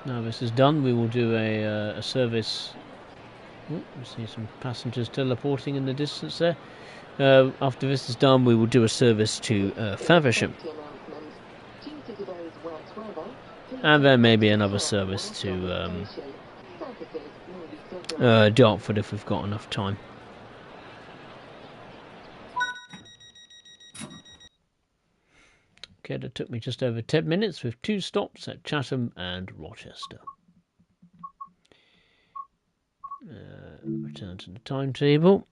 Now this is done, we will do a service. Oh, we see some passengers teleporting in the distance there. After this is done, we will do a service to Faversham. And then maybe another service to Dartford if we've got enough time. Okay, that took me just over 10 minutes with 2 stops at Chatham and Rochester. Return to the timetable.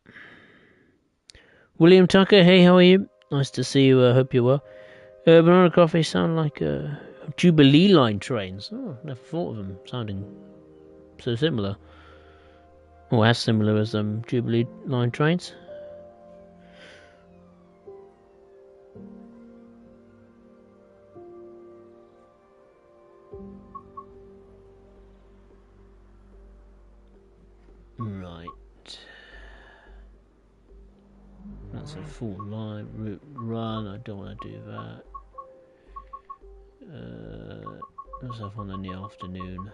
William Tucker, hey, how are you? Nice to see you, hope you're well. Banana Coffee sound like Jubilee line trains. Oh, never thought of them sounding so similar. Or as similar as Jubilee line trains. Right. That's a full line route run. I don't want to do that. Let's have one in the afternoon.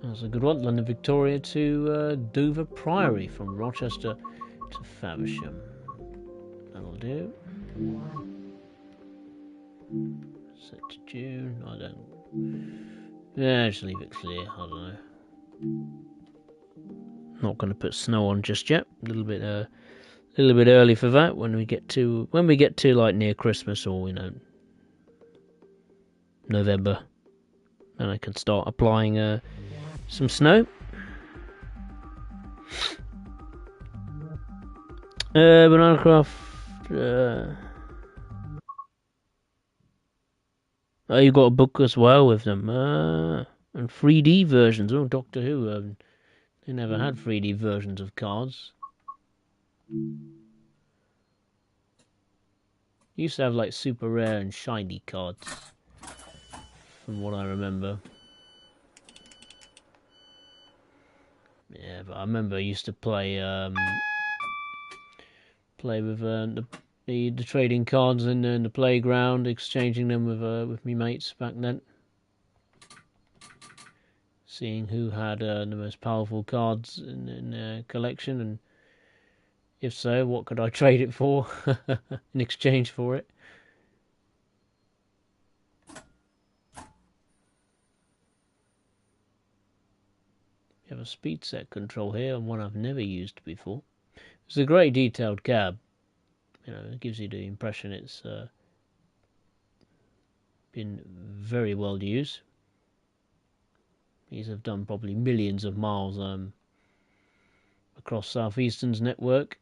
That's a good one. London Victoria to Dover Priory from Rochester to Faversham. That'll do. Set to June. I don't. Yeah, just leave it clear. I don't know. Not going to put snow on just yet. A little bit early for that. When we get to like near Christmas or November, then I can start applying some snow. Banana Craft Oh, you got a book as well with them. And 3D versions. Oh, Doctor Who. They never had 3D versions of cards. Used to have like super rare and shiny cards, from what I remember. Yeah, but I remember I used to play with the trading cards in the playground, exchanging them with me mates back then. Seeing who had the most powerful cards in their collection, and if so, what could I trade it for in exchange for it? You have a speed set control here, and one I've never used before. It's a great detailed cab. You know, it gives you the impression it's been very well used. These have done probably millions of miles across Southeastern's network.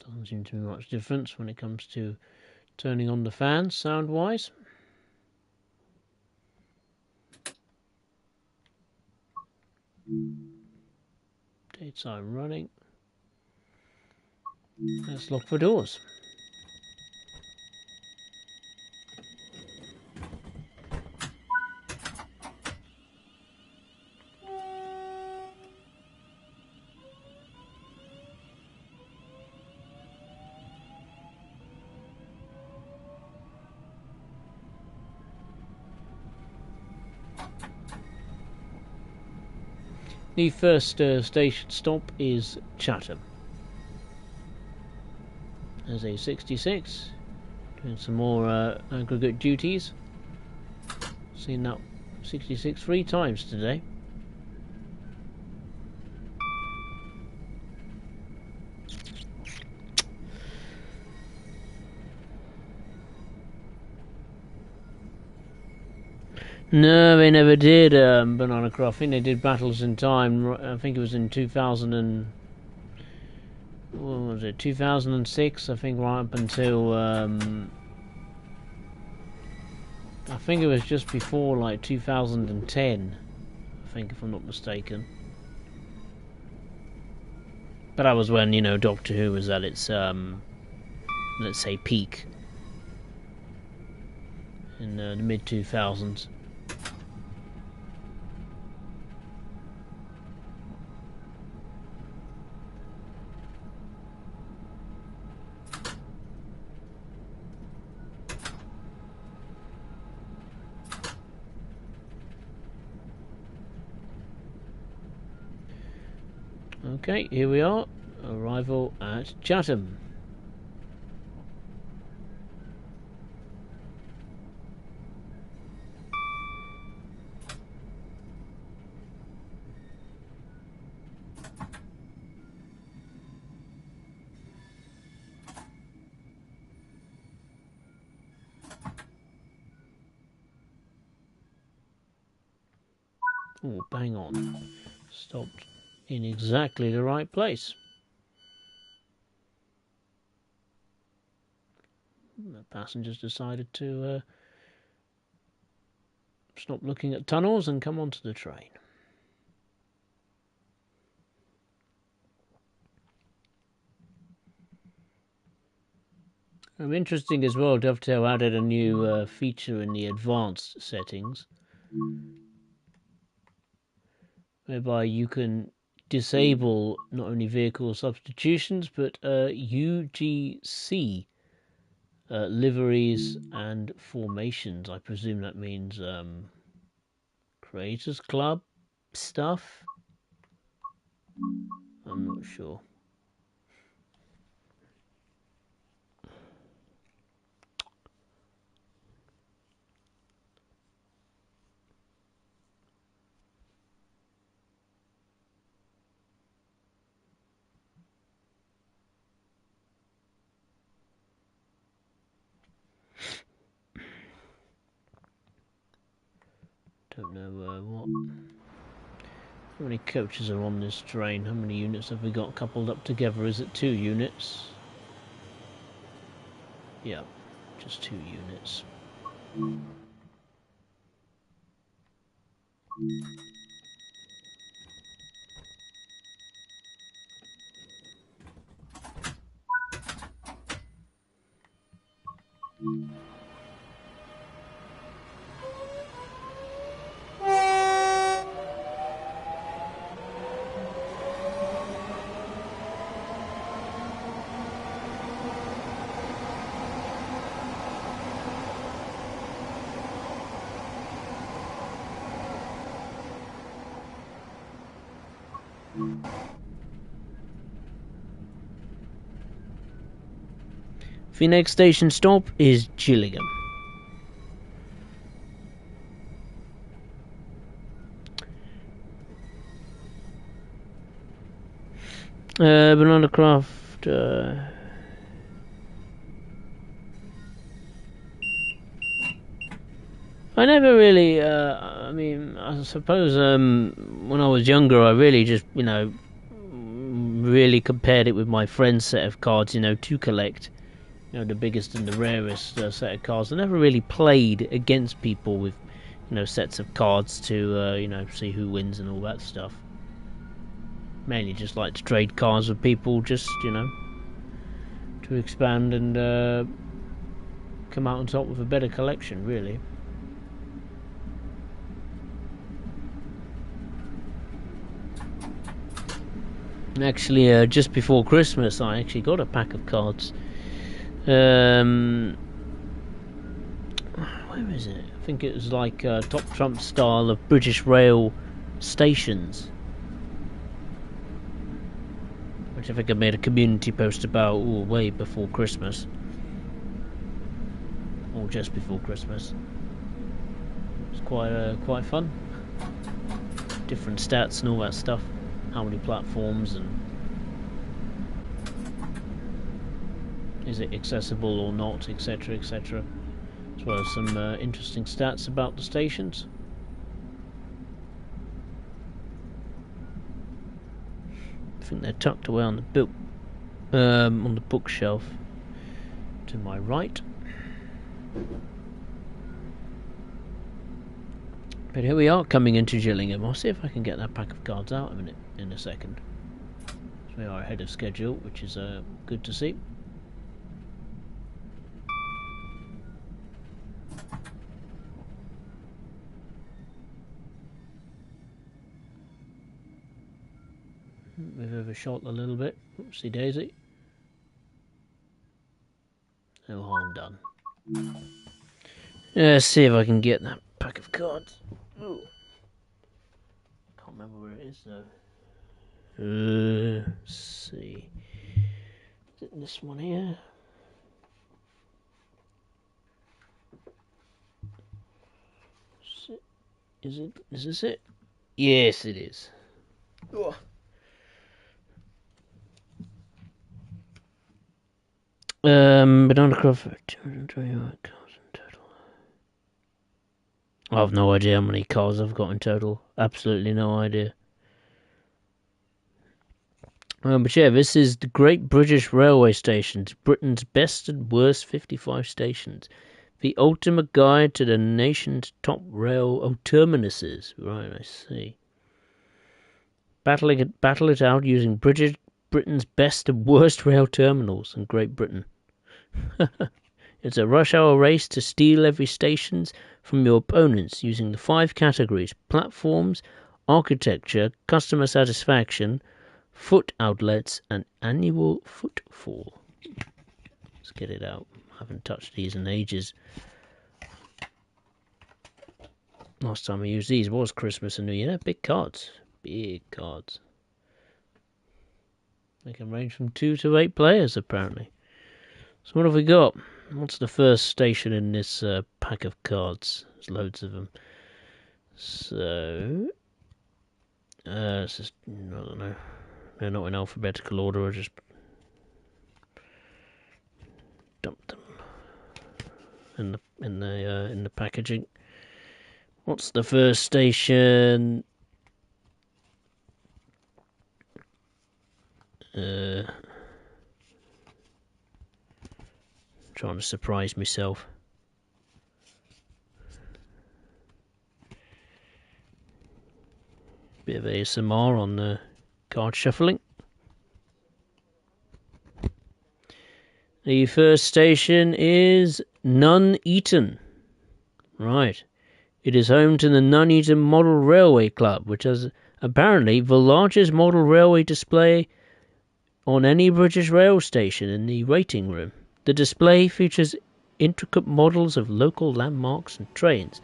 Doesn't seem to be much difference when it comes to turning on the fans sound-wise. Daytime running. Let's lock the doors. The first station stop is Chatham. There's a 66, doing some more aggregate duties. Seen that 66 3 times today. No, they never did Banana Croft. I think they did Battles in Time. I think it was in 2000 and... what was it? 2006, I think, right up until... I think it was just before, like, 2010. I think, if I'm not mistaken. But that was when, you know, Doctor Who was at its, let's say, peak. In the mid-2000s. Okay, here we are. Arrival at Chatham. Oh, bang on. Stopped in exactly the right place. The passengers decided to stop looking at tunnels and come onto the train. Interesting as well, Dovetail added a new feature in the advanced settings, whereby you can disable not only vehicle substitutions, but UGC liveries and formations. I presume that means Creators Club stuff? I'm not sure. Don't know what. How many coaches are on this train? How many units have we got coupled up together? Is it 2 units? Yeah, just 2 units. The next station stop is Gillingham. Banana Craft. I never really. I mean, I suppose when I was younger, I really just, really compared it with my friend's set of cards, to collect. The biggest and the rarest set of cards. I never really played against people with, sets of cards to, see who wins and all that stuff. Mainly just like to trade cards with people, just, to expand and come out on top with a better collection, really. Actually, just before Christmas, I actually got a pack of cards. Where is it? I think it was like Top Trump style of British Rail stations, which I think I made a community post about way before Christmas, or just before Christmas. It's quite fun. Different stats and all that stuff. How many platforms and is it accessible or not, etc., etc. As well as some interesting stats about the stations. I think they're tucked away on the bookshelf to my right. But here we are, coming into Gillingham. I'll see if I can get that pack of cards out in a second. So we are ahead of schedule, which is good to see. We've overshot a little bit. Oopsie daisy. No harm done. Let's see if I can get that pack of cards. Ooh. Can't remember where it is though. Let's see. Is it this one here? Is this it? Yes, it is. Oh. Banana Crawford, 221 cards in total. I have no idea how many cards I've got in total. Absolutely no idea. But yeah, this is the Great British Railway Stations, Britain's best and worst 55 stations. The ultimate guide to the nation's top rail terminuses. Right, I see. Battle it out using Britain's best and worst rail terminals in Great Britain. It's a rush hour race to steal every stations from your opponents using the 5 categories: platforms, architecture, customer satisfaction, foot outlets, and annual footfall. Let's get it out. I haven't touched these in ages. Last time I used these was Christmas and New Year. Big cards. Big cards. They can range from 2 to 8 players, apparently. So what have we got? What's the first station in this pack of cards? There's loads of them. So... it's just... I don't know. They're not in alphabetical order. I just... dumped them in the packaging. What's the first station? Trying to surprise myself. Bit of ASMR on the card shuffling. The first station is Nuneaton. Right. It is home to the Nuneaton Model Railway Club, which has apparently the largest model railway display on any British rail station in the waiting room. The display features intricate models of local landmarks and trains,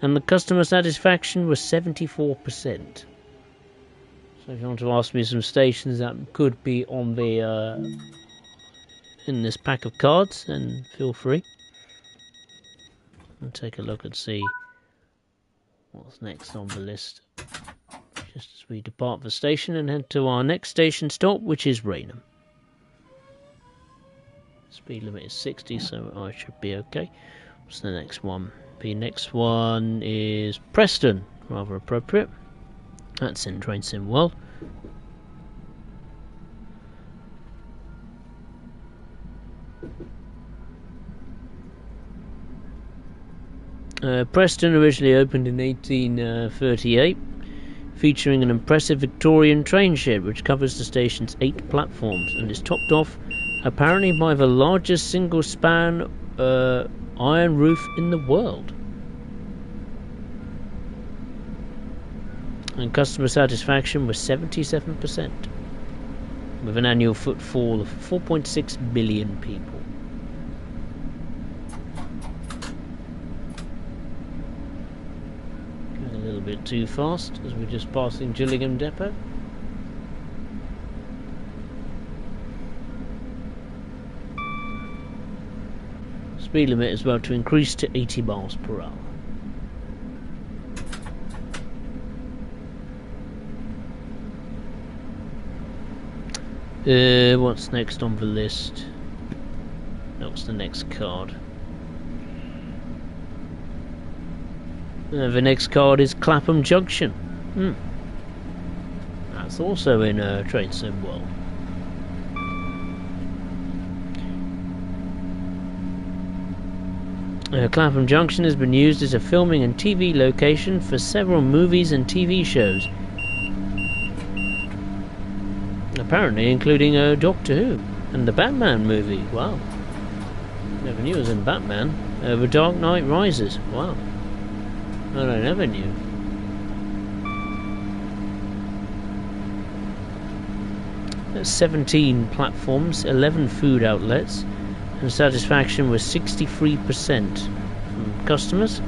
and the customer satisfaction was 74%. So if you want to ask me some stations that could be on the in this pack of cards, then feel free. I'll take a look and see what's next on the list. Just as we depart the station and head to our next station stop, which is Rainham. Speed limit is 60, so I should be okay. What's the next one? The next one is Preston, rather appropriate. That's in Train Sim World. Preston originally opened in 1838, featuring an impressive Victorian train shed which covers the station's 8 platforms and is topped off apparently by the largest single-span iron roof in the world. And customer satisfaction was 77%, with an annual footfall of 4.6 billion people. Going a little bit too fast as we're just passing Gillingham Depot. Speed limit is about to increase to 80 miles per hour. What's next on the list? What's the next card? The next card is Clapham Junction. That's also in Train Sim World. Clapham Junction has been used as a filming and TV location for several movies and TV shows, apparently including Doctor Who and the Batman movie. Wow, never knew it was in Batman. The Dark Knight Rises. Wow, well, I never knew. There's 17 platforms, 11 food outlets, and satisfaction was 63% from customers,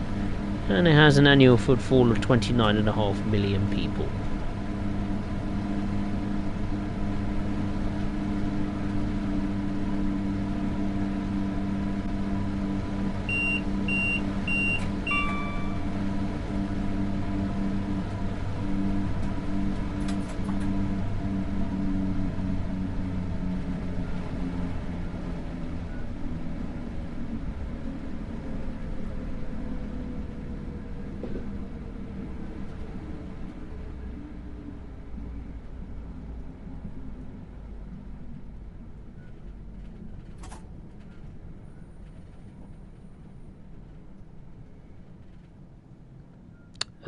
and it has an annual footfall of 29.5 million people.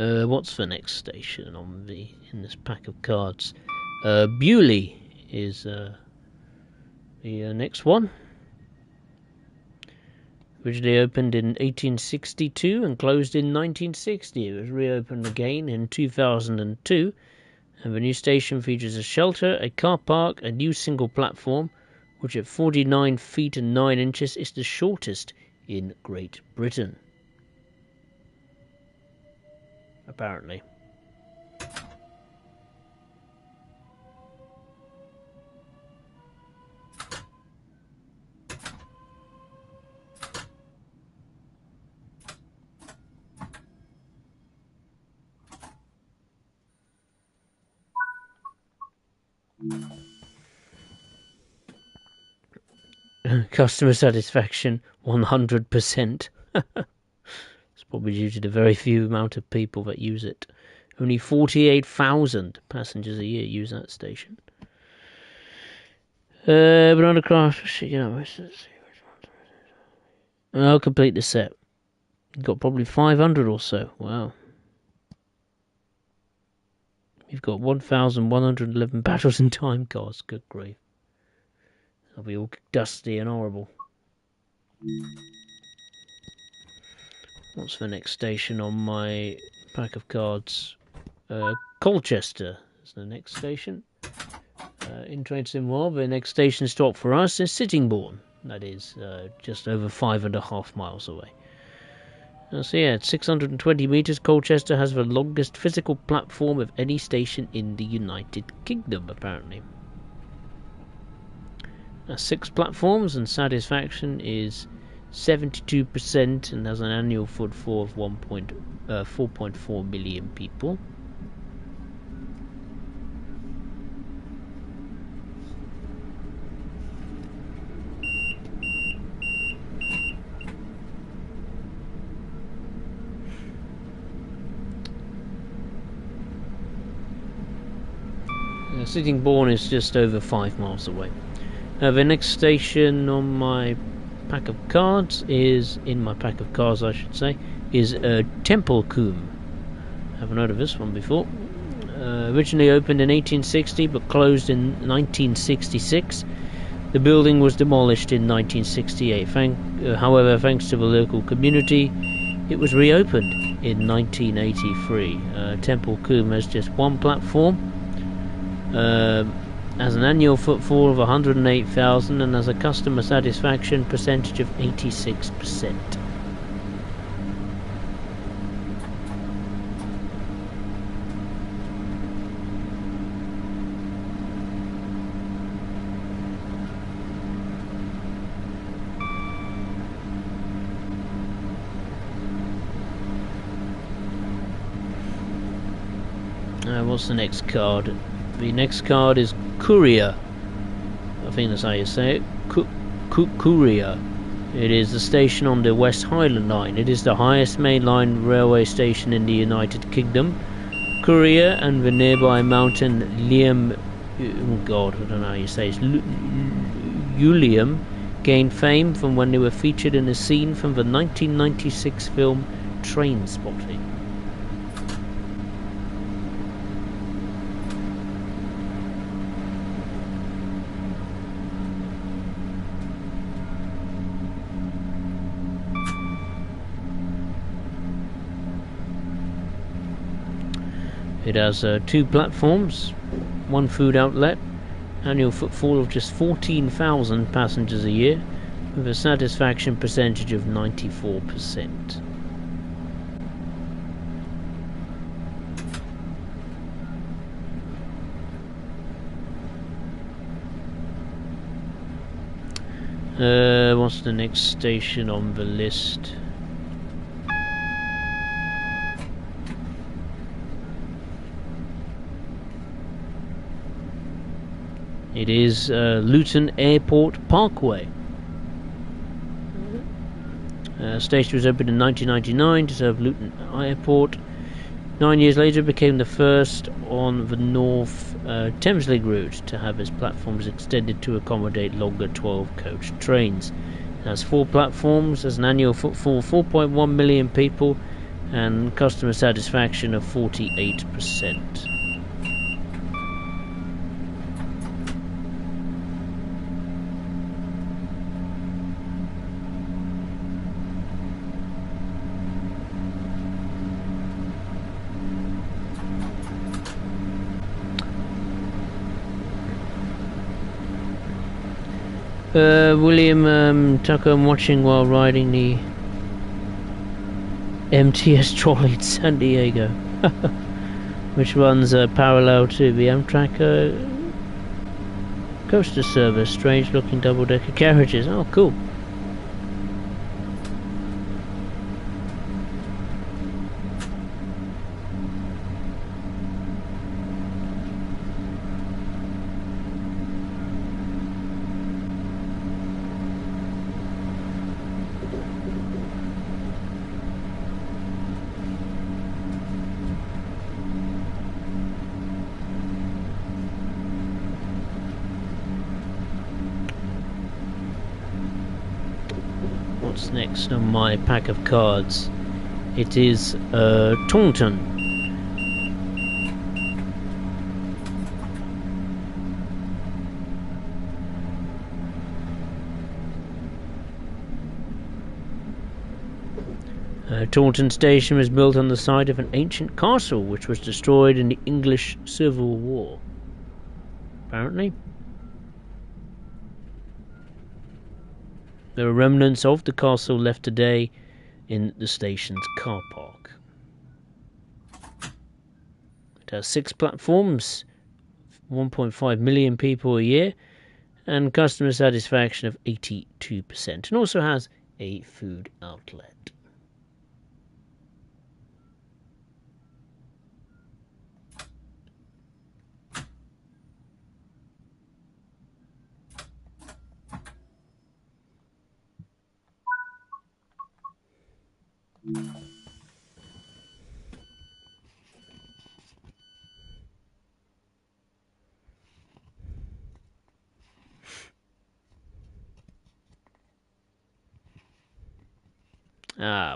What's the next station in this pack of cards? Bewley is the next one. Originally opened in 1862 and closed in 1960. It was reopened again in 2002, and the new station features a shelter, a car park, a new single platform, which at 49 feet and 9 inches is the shortest in Great Britain. Apparently. Customer satisfaction 100%. It's probably due to the very few amount of people that use it. Only 48,000 passengers a year use that station. Banana craft, you know, I'll complete the set. Got probably 500 or so. Wow. You've got 1,111 battles and time cards. Good grief. They'll be all dusty and horrible. What's the next station on my pack of cards? Colchester is the next station. In Trade Sim World, the next station stop for us is Sittingbourne. That is just over 5.5 miles away. So yeah, at 620 metres, Colchester has the longest physical platform of any station in the United Kingdom, apparently. 6 platforms, and satisfaction is 72% and has an annual footfall of 4.4 million people. Sittingbourne is just over 5 miles away. The next station on my pack of cards is, Templecombe. Haven't heard of this one before. Originally opened in 1860 but closed in 1966. The building was demolished in 1968. However, thanks to the local community, it was reopened in 1983. Templecombe has just one platform. Has an annual footfall of 108,000 and has a customer satisfaction percentage of 86%. What's the next card? The next card is Courier. I think that's how you say it. Courier. It is the station on the West Highland Line. It is the highest mainline railway station in the United Kingdom. Courier and the nearby mountain Liam... Oh God, I don't know how you say it. Ulium gained fame from when they were featured in a scene from the 1996 film Trainspotting. It has 2 platforms, 1 food outlet, annual footfall of just 14,000 passengers a year, with a satisfaction percentage of 94%. What's the next station on the list? It is Luton Airport Parkway. Station was opened in 1999 to serve Luton Airport. 9 years later, it became the first on the North Thameslink route to have its platforms extended to accommodate longer 12-coach trains. It has 4 platforms, has an annual footfall of 4.1 million people, and customer satisfaction of 48%. William Tucker, I'm watching while riding the MTS trolley in San Diego, which runs parallel to the Amtrak coaster service. Strange looking double-decker carriages. Oh, cool. What's next on my pack of cards? It is Taunton. Taunton Station was built on the site of an ancient castle which was destroyed in the English Civil War. Apparently. There are remnants of the castle left today in the station's car park. It has 6 platforms, 1.5 million people a year, and customer satisfaction of 82%, and also has a food outlet.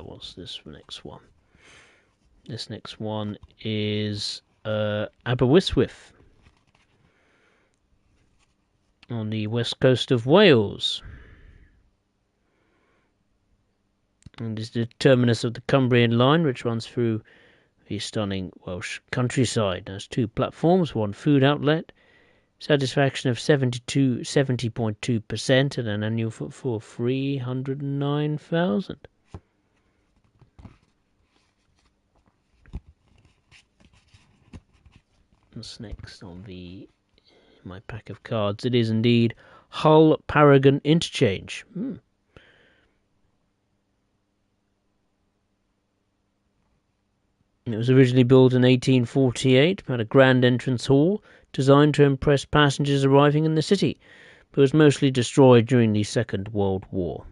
What's this next one? This next one is Aberystwyth on the west coast of Wales. And is the terminus of the Cumbrian line, which runs through the stunning Welsh countryside. It has 2 platforms, 1 food outlet, satisfaction of 70.2%, and an annual footfall of 309,000. What's next on my pack of cards? It is indeed Hull Paragon Interchange. It was originally built in 1848, had a grand entrance hall designed to impress passengers arriving in the city, but was mostly destroyed during the Second World War.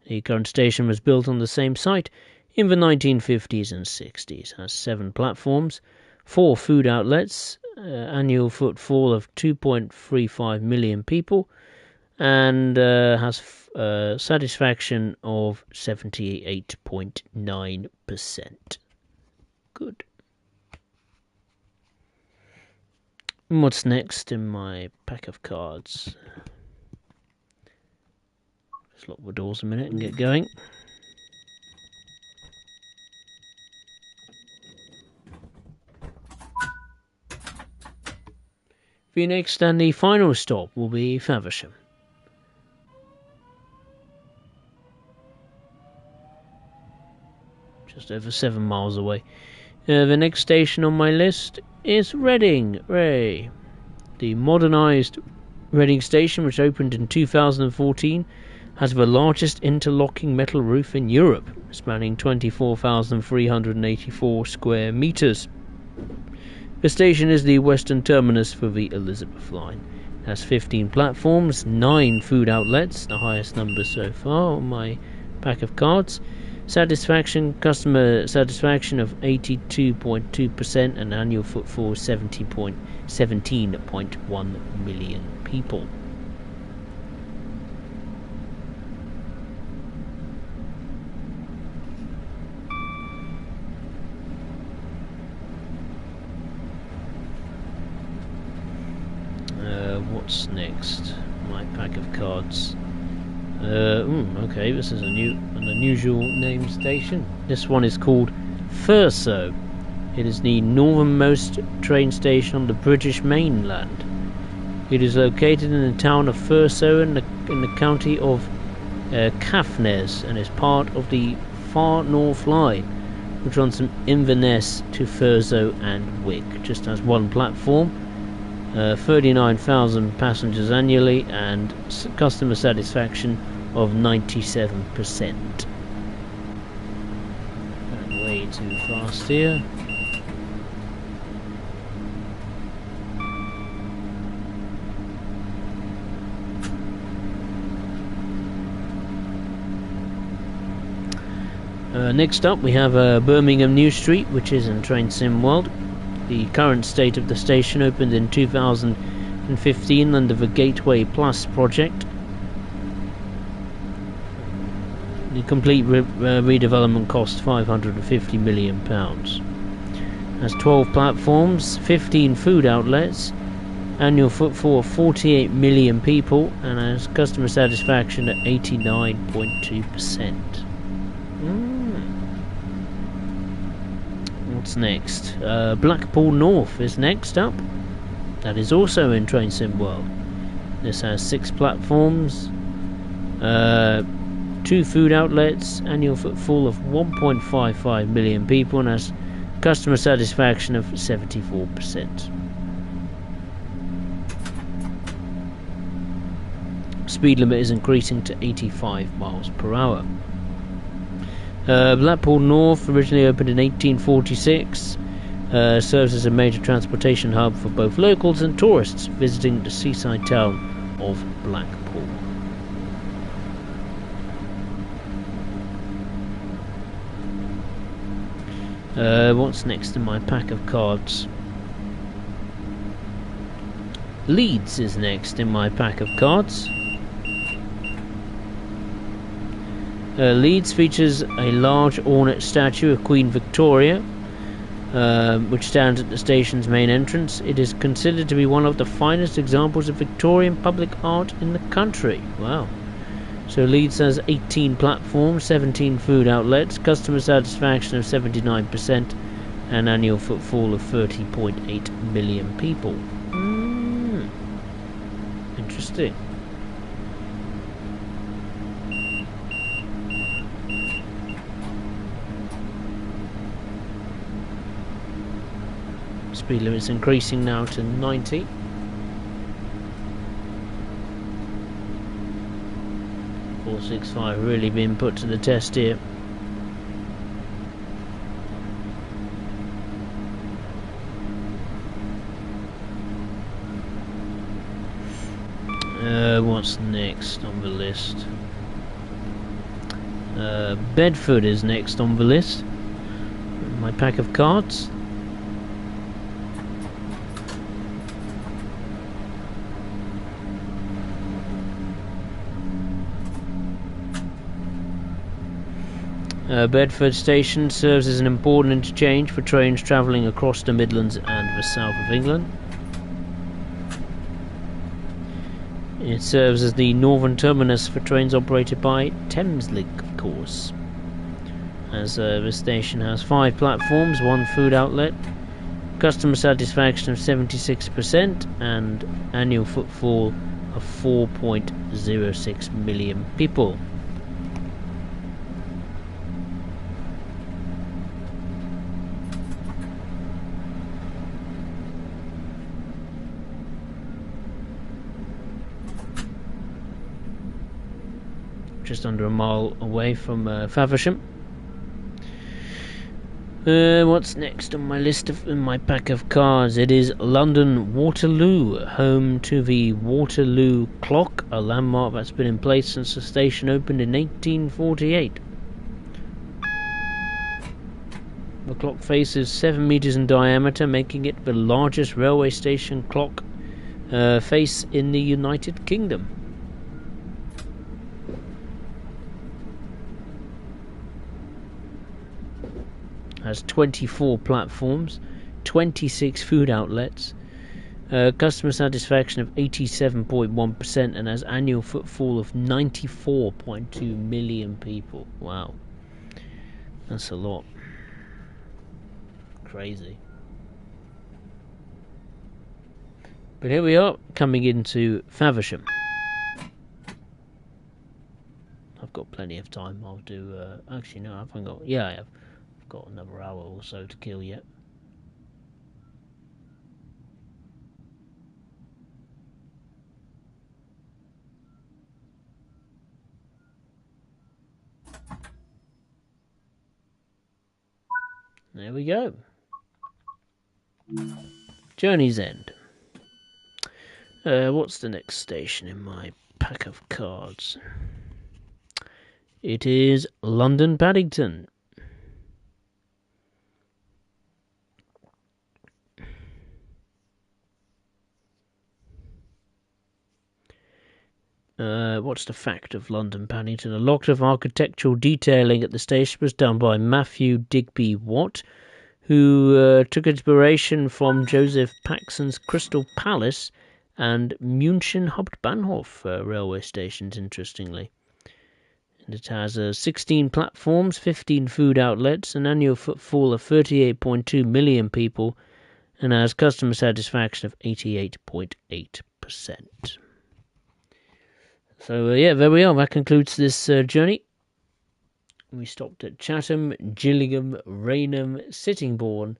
The current station was built on the same site in the 1950s and 60s. It has 7 platforms, 4 food outlets, annual footfall of 2.35 million people, and has satisfaction of 78.9%. Good. And what's next in my pack of cards? Just lock the doors a minute and get going. The next and the final stop will be Faversham. Just over 7 miles away. The next station on my list is Reading. Ray. The modernised Reading station, which opened in 2014, has the largest interlocking metal roof in Europe, spanning 24,384 square metres. The station is the western terminus for the Elizabeth line. It has 15 platforms, 9 food outlets, the highest number so far on my pack of cards. Customer satisfaction of 82.2%, and annual footfall 17.1 million people. What's next? My pack of cards. Okay, this is an unusual named station. This one is called Thurso. It is the northernmost train station on the British mainland. It is located in the town of Thurso in the county of Caithness, and is part of the Far North Line, which runs from Inverness to Thurso and Wick. Just has 1 platform. 39,000 passengers annually, and customer satisfaction of 97%. Going way too fast here. Next up we have Birmingham New Street, which is in Train Sim World. The current state of the station opened in 2015 under the Gateway Plus project. The complete redevelopment cost £550 million. Has 12 platforms, 15 food outlets, annual footfall of 48 million people, and has customer satisfaction at 89.2%. What's next? Blackpool North is next up. That is also in Train Sim World. This has 6 platforms, 2 food outlets, annual footfall of 1.55 million people, and has customer satisfaction of 74%. Speed limit is increasing to 85 miles per hour. Blackpool North originally opened in 1846. Serves as a major transportation hub for both locals and tourists visiting the seaside town of Blackpool. What's next in my pack of cards? Leeds is next in my pack of cards. Leeds features a large ornate statue of Queen Victoria, which stands at the station's main entrance. It is considered to be one of the finest examples of Victorian public art in the country. Wow. So Leeds has 18 platforms, 17 food outlets, customer satisfaction of 79%, and annual footfall of 30.8 million people. Interesting. Speed limit is increasing now to 90. .465 really being put to the test here. What's next on the list? Bedford is next on the list. My pack of cards. Bedford Station serves as an important interchange for trains travelling across the Midlands and the south of England. It serves as the northern terminus for trains operated by Thameslink, of course. As the station has 5 platforms, 1 food outlet, customer satisfaction of 76%, and annual footfall of 4.06 million people. Just under a mile away from Faversham. What's next on my list in my pack of cards? It is London Waterloo, home to the Waterloo Clock, a landmark that's been in place since the station opened in 1848. The clock face is 7 metres in diameter, making it the largest railway station clock face in the United Kingdom. Has 24 platforms, 26 food outlets, customer satisfaction of 87.1%, and has annual footfall of 94.2 million people. Wow, that's a lot. Crazy. But here we are, coming into Faversham. I've got plenty of time. I'll do. Actually, no, I haven't got. Yeah, I have. Got another hour or so to kill yet. There we go. Journey's End. What's the next station in my pack of cards? It is London Paddington. What's the fact of London Paddington? A lot of architectural detailing at the station was done by Matthew Digby Watt, who took inspiration from Joseph Paxson's Crystal Palace and München Hauptbahnhof railway stations, interestingly. And it has 16 platforms, 15 food outlets, an annual footfall of 38.2 million people, and has customer satisfaction of 88.8%. So, yeah, there we are. That concludes this journey. We stopped at Chatham, Gillingham, Rainham, Sittingbourne,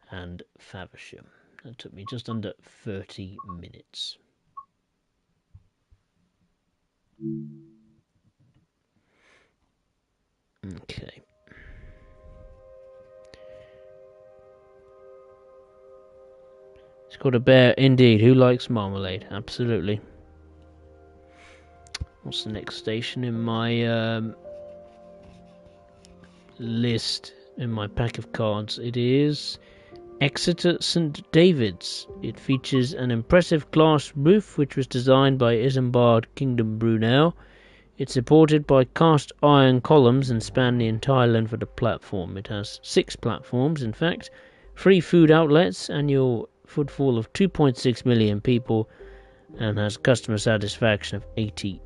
and Faversham. That took me just under 30 minutes. Okay. It's got a bear, indeed. Who likes marmalade? Absolutely. What's the next station in my list, in my pack of cards? It is Exeter St David's. It features an impressive glass roof which was designed by Isambard Kingdom Brunel. It's supported by cast iron columns and span the entire length of the platform. It has 6 platforms, in fact, 3 food outlets, annual footfall of 2.6 million people, and has customer satisfaction of 82%.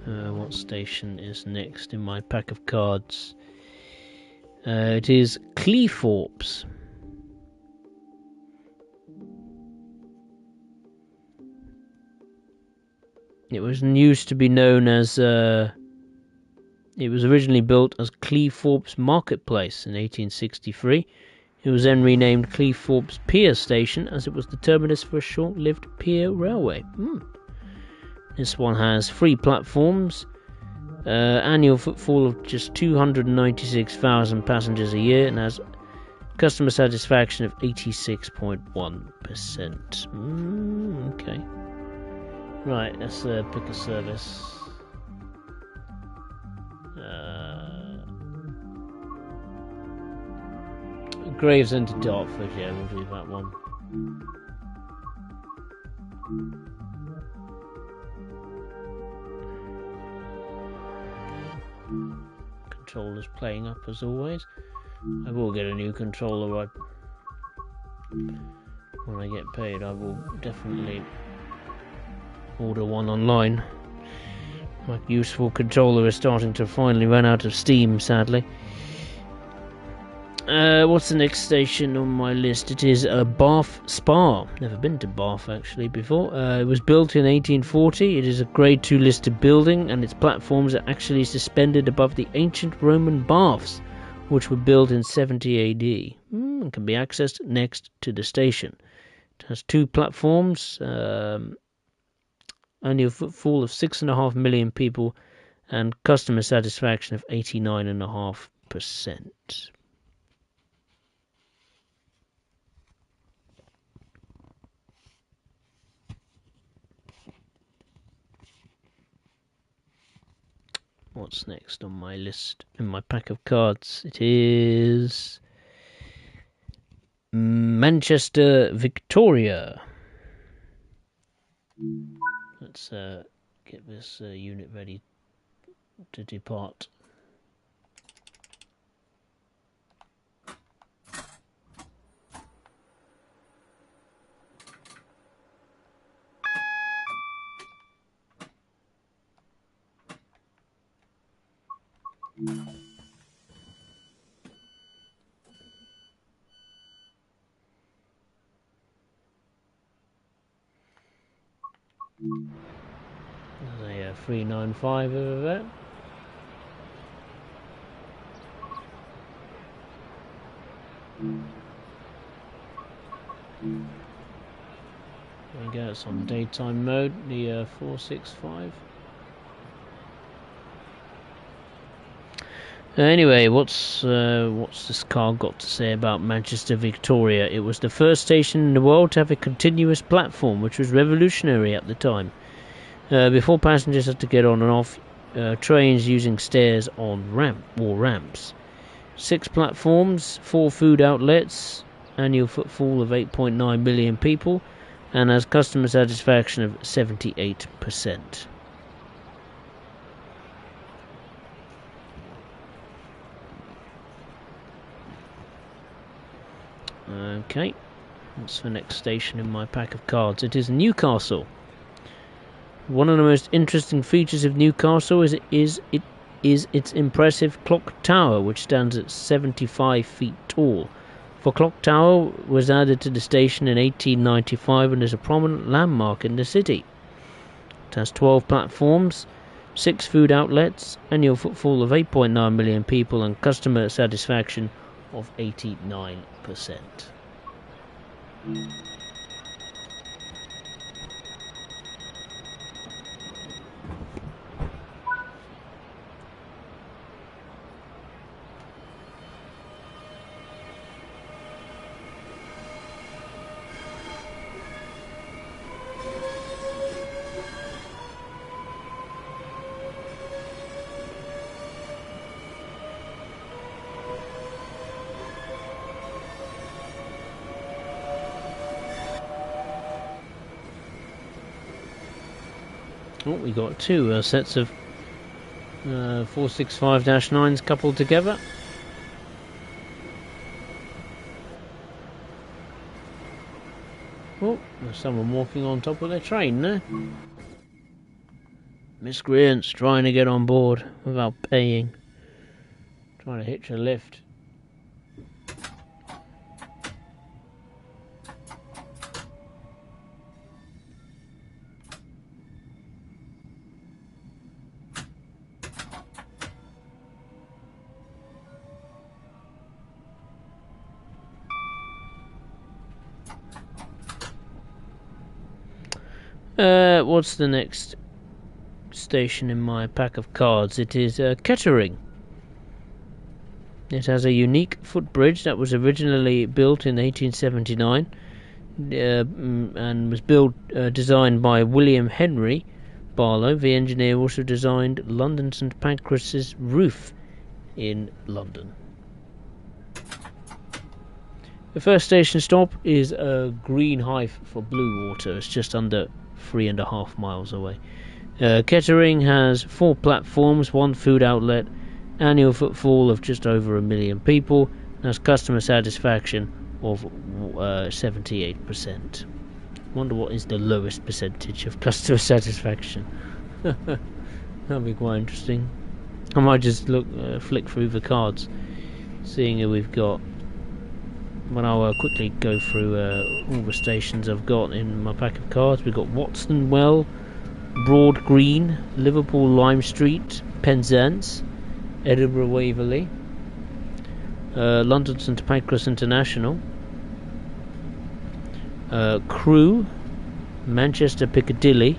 What station is next in my pack of cards? It is Cleethorpes. It was used to be known as... it was originally built as Cleethorpes Marketplace in 1863. It was then renamed Cleethorpes Pier Station as it was the terminus for a short-lived pier railway. This one has 3 platforms, annual footfall of just 296,000 passengers a year, and has customer satisfaction of 86.1%. Okay. Right, let's pick a service. Gravesend to Dartford, yeah, we'll do that one. Controller's playing up as always. I will get a new controller when I get paid. I will definitely order one online. My useful controller is starting to finally run out of steam, sadly. What's the next station on my list? It is Bath Spa. Never been to Bath actually before. It was built in 1840. It is a Grade 2 listed building, and its platforms are actually suspended above the ancient Roman baths, which were built in 70 AD. And can be accessed next to the station. It has 2 platforms, annual footfall of 6.5 million people, and customer satisfaction of 89.5%. What's next on my list in my pack of cards? It is Manchester Victoria. Let's get this unit ready to depart. There's a 395 over there. There we go, it's on daytime mode, the 465. Anyway, what's this car got to say about Manchester Victoria? It was the first station in the world to have a continuous platform, which was revolutionary at the time. Before passengers had to get on and off trains using stairs on ramps. 6 platforms, 4 food outlets, annual footfall of 8.9 million people, and has customer satisfaction of 78%. Okay, what's the next station in my pack of cards? It is Newcastle. One of the most interesting features of Newcastle is its impressive clock tower, which stands at 75 feet tall. The clock tower was added to the station in 1895 and is a prominent landmark in the city. It has 12 platforms, 6 food outlets, annual footfall of 8.9 million people, and customer satisfaction of 89%. Oh, we got 2 sets of 465-9s coupled together. Oh, there's someone walking on top of their train there. Miscreants trying to get on board without paying. Trying to hitch a lift. What's the next station in my pack of cards? It is Kettering. It has a unique footbridge that was originally built in 1879 and was designed by William Henry Barlow. The engineer also designed London St Pancras' roof in London. The first station stop is Green Hive for Blue Water. It's just under 3.5 miles away. Kettering has 4 platforms, 1 food outlet, annual footfall of just over 1 million people, and has customer satisfaction of 78%. Wonder what is the lowest percentage of customer satisfaction. That'll be quite interesting. I might just flick through the cards, seeing who we've got. When I'll quickly go through all the stations I've got in my pack of cards. We've got Watson Well, Broad Green, Liverpool Lime Street, Penzance, Edinburgh Waverley, London St Pancras International, Crewe, Manchester Piccadilly,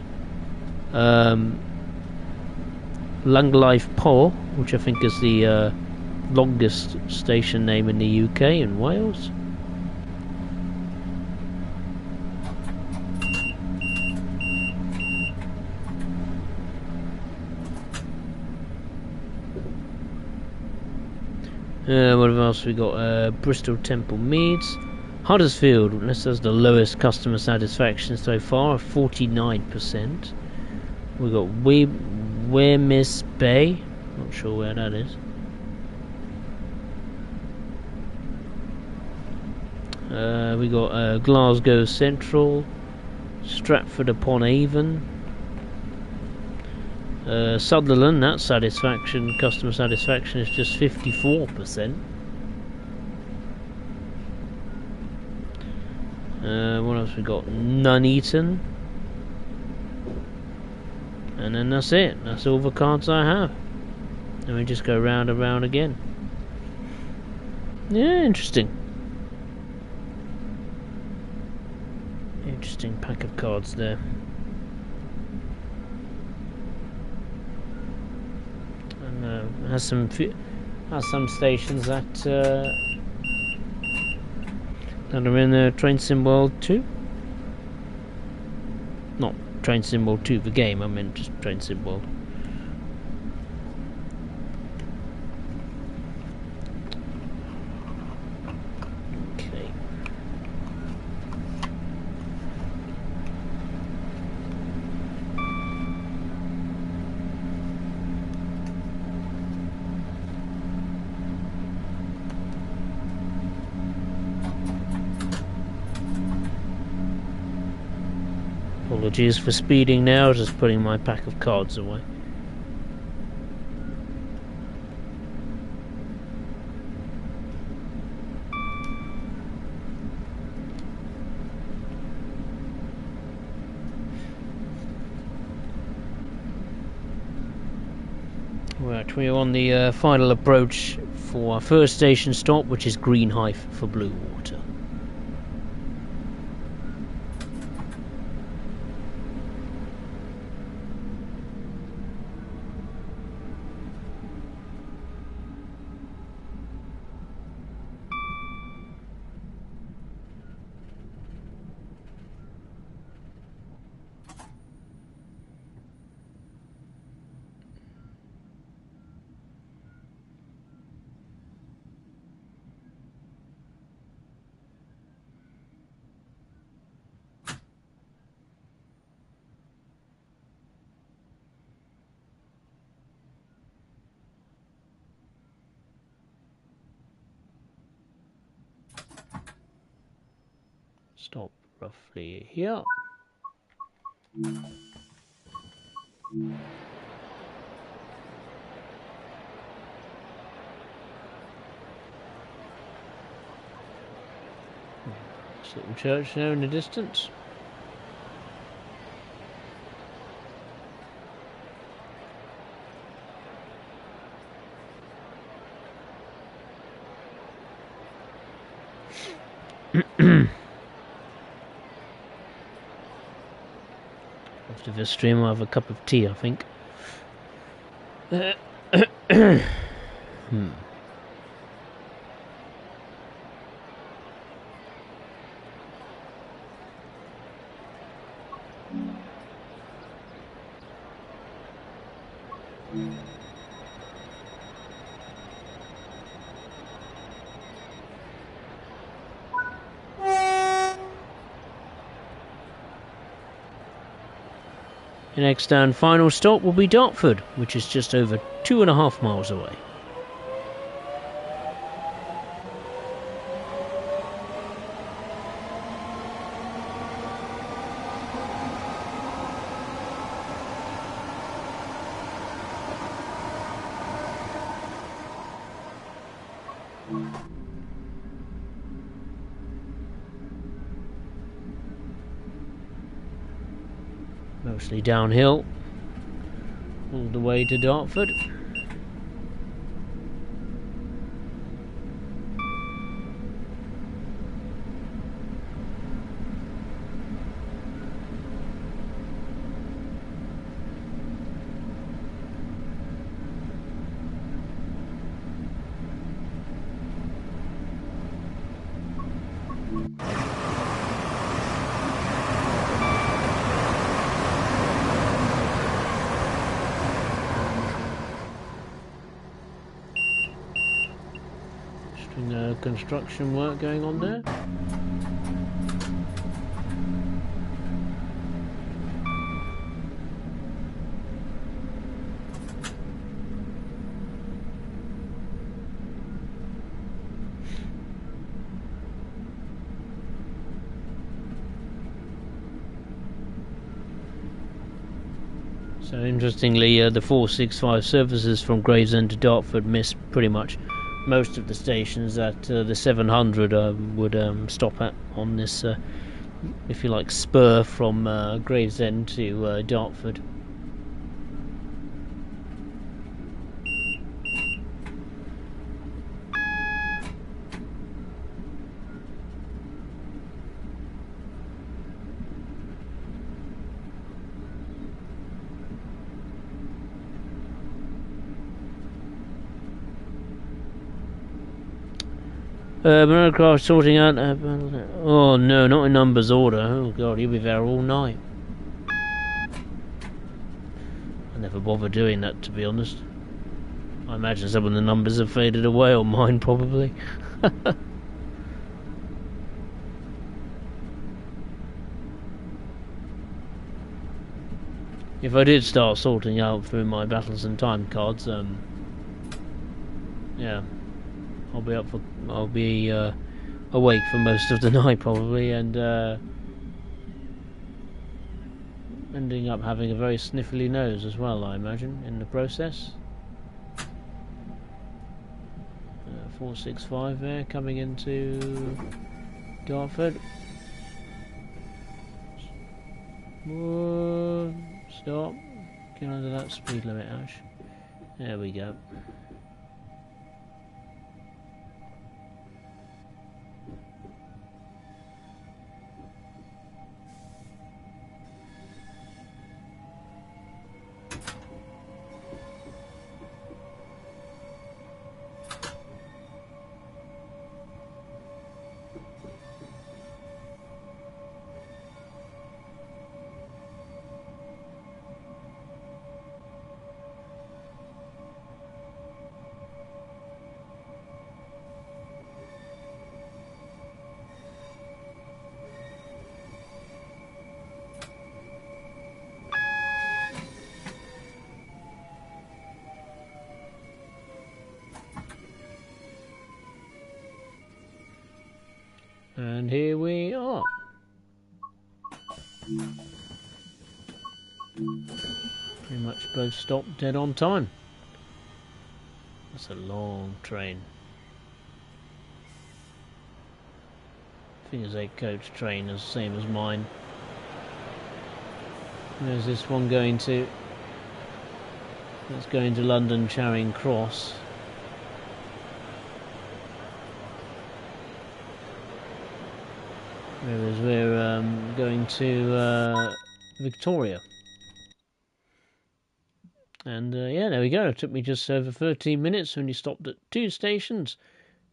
Langlife Po, which I think is the longest station name in the UK and Wales. What else we got? Bristol Temple Meads, Huddersfield. This has the lowest customer satisfaction so far, 49%. We got Wearmouth Bay. Not sure where that is. We got Glasgow Central, Stratford upon Avon, Sutherland. That customer satisfaction is just 54%. What else we got? Nuneaton, and then that's it. That's all the cards I have. And we just go round and round again. Yeah, interesting. Interesting pack of cards there. And has some stations that are in Train Sim World 2. Not Train Sim World 2 the game, I meant just Train Sim World. Apologies for speeding now, just putting my pack of cards away. Right, we are on the final approach for our first station stop, which is Greenhive for Blue Water. Stop roughly here. This little church there in the distance. After this stream I'll have a cup of tea, I think. The next and final stop will be Dartford, which is just over 2.5 miles away. Mostly downhill all the way to Dartford. Construction work going on there. So interestingly, the 465 services from Gravesend to Dartford miss pretty much most of the stations that the 700 would stop at on this, if you like, spur from Gravesend to Dartford. Aircraft sorting out. Oh no, not in numbers order. Oh god, you'll be there all night. I never bother doing that, to be honest. I imagine some of the numbers have faded away, or mine probably. If I did start sorting out through my battles and time cards, yeah. I'll be awake for most of the night probably, and ending up having a very sniffly nose as well, I imagine, in the process. 465 there, coming into Dartford. Whoa, stop. Get under that speed limit, Ash. There we go. And here we are. Pretty much both stopped dead on time. That's a long train. I think it's a coach train, the same as mine. There's this one going to... That's going to London Charing Cross. Whereas we're going to Victoria. And yeah, there we go. It took me just over 13 minutes. Only stopped at 2 stations.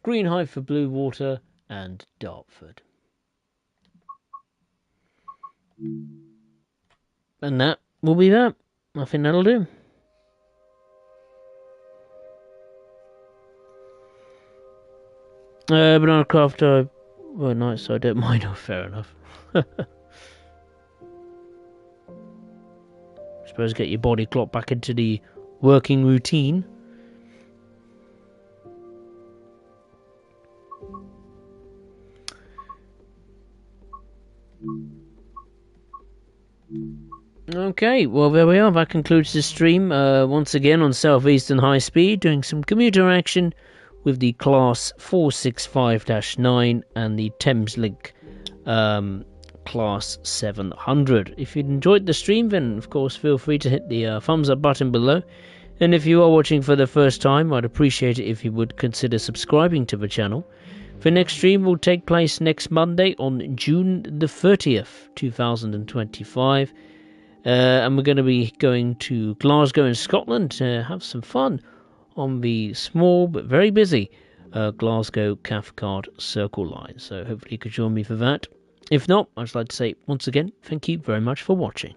Greenhithe for Blue Water and Dartford. And that will be that. I think that'll do. Banana Craft, well, nice, so I don't mind. Oh, fair enough. Suppose get your body clock back into the working routine. Okay, well there we are. That concludes the stream. Once again on Southeastern High Speed, doing some commuter action with the Class 465-9 and the Thameslink Class 700. If you enjoyed the stream, then of course feel free to hit the thumbs up button below. And if you are watching for the first time, I'd appreciate it if you would consider subscribing to the channel. The next stream will take place next Monday on June the 30th, 2025. And we're going to be going to Glasgow in Scotland to have some fun on the small but very busy Glasgow Cathcart Circle line. So hopefully you could join me for that. If not, I'd just like to say once again, thank you very much for watching.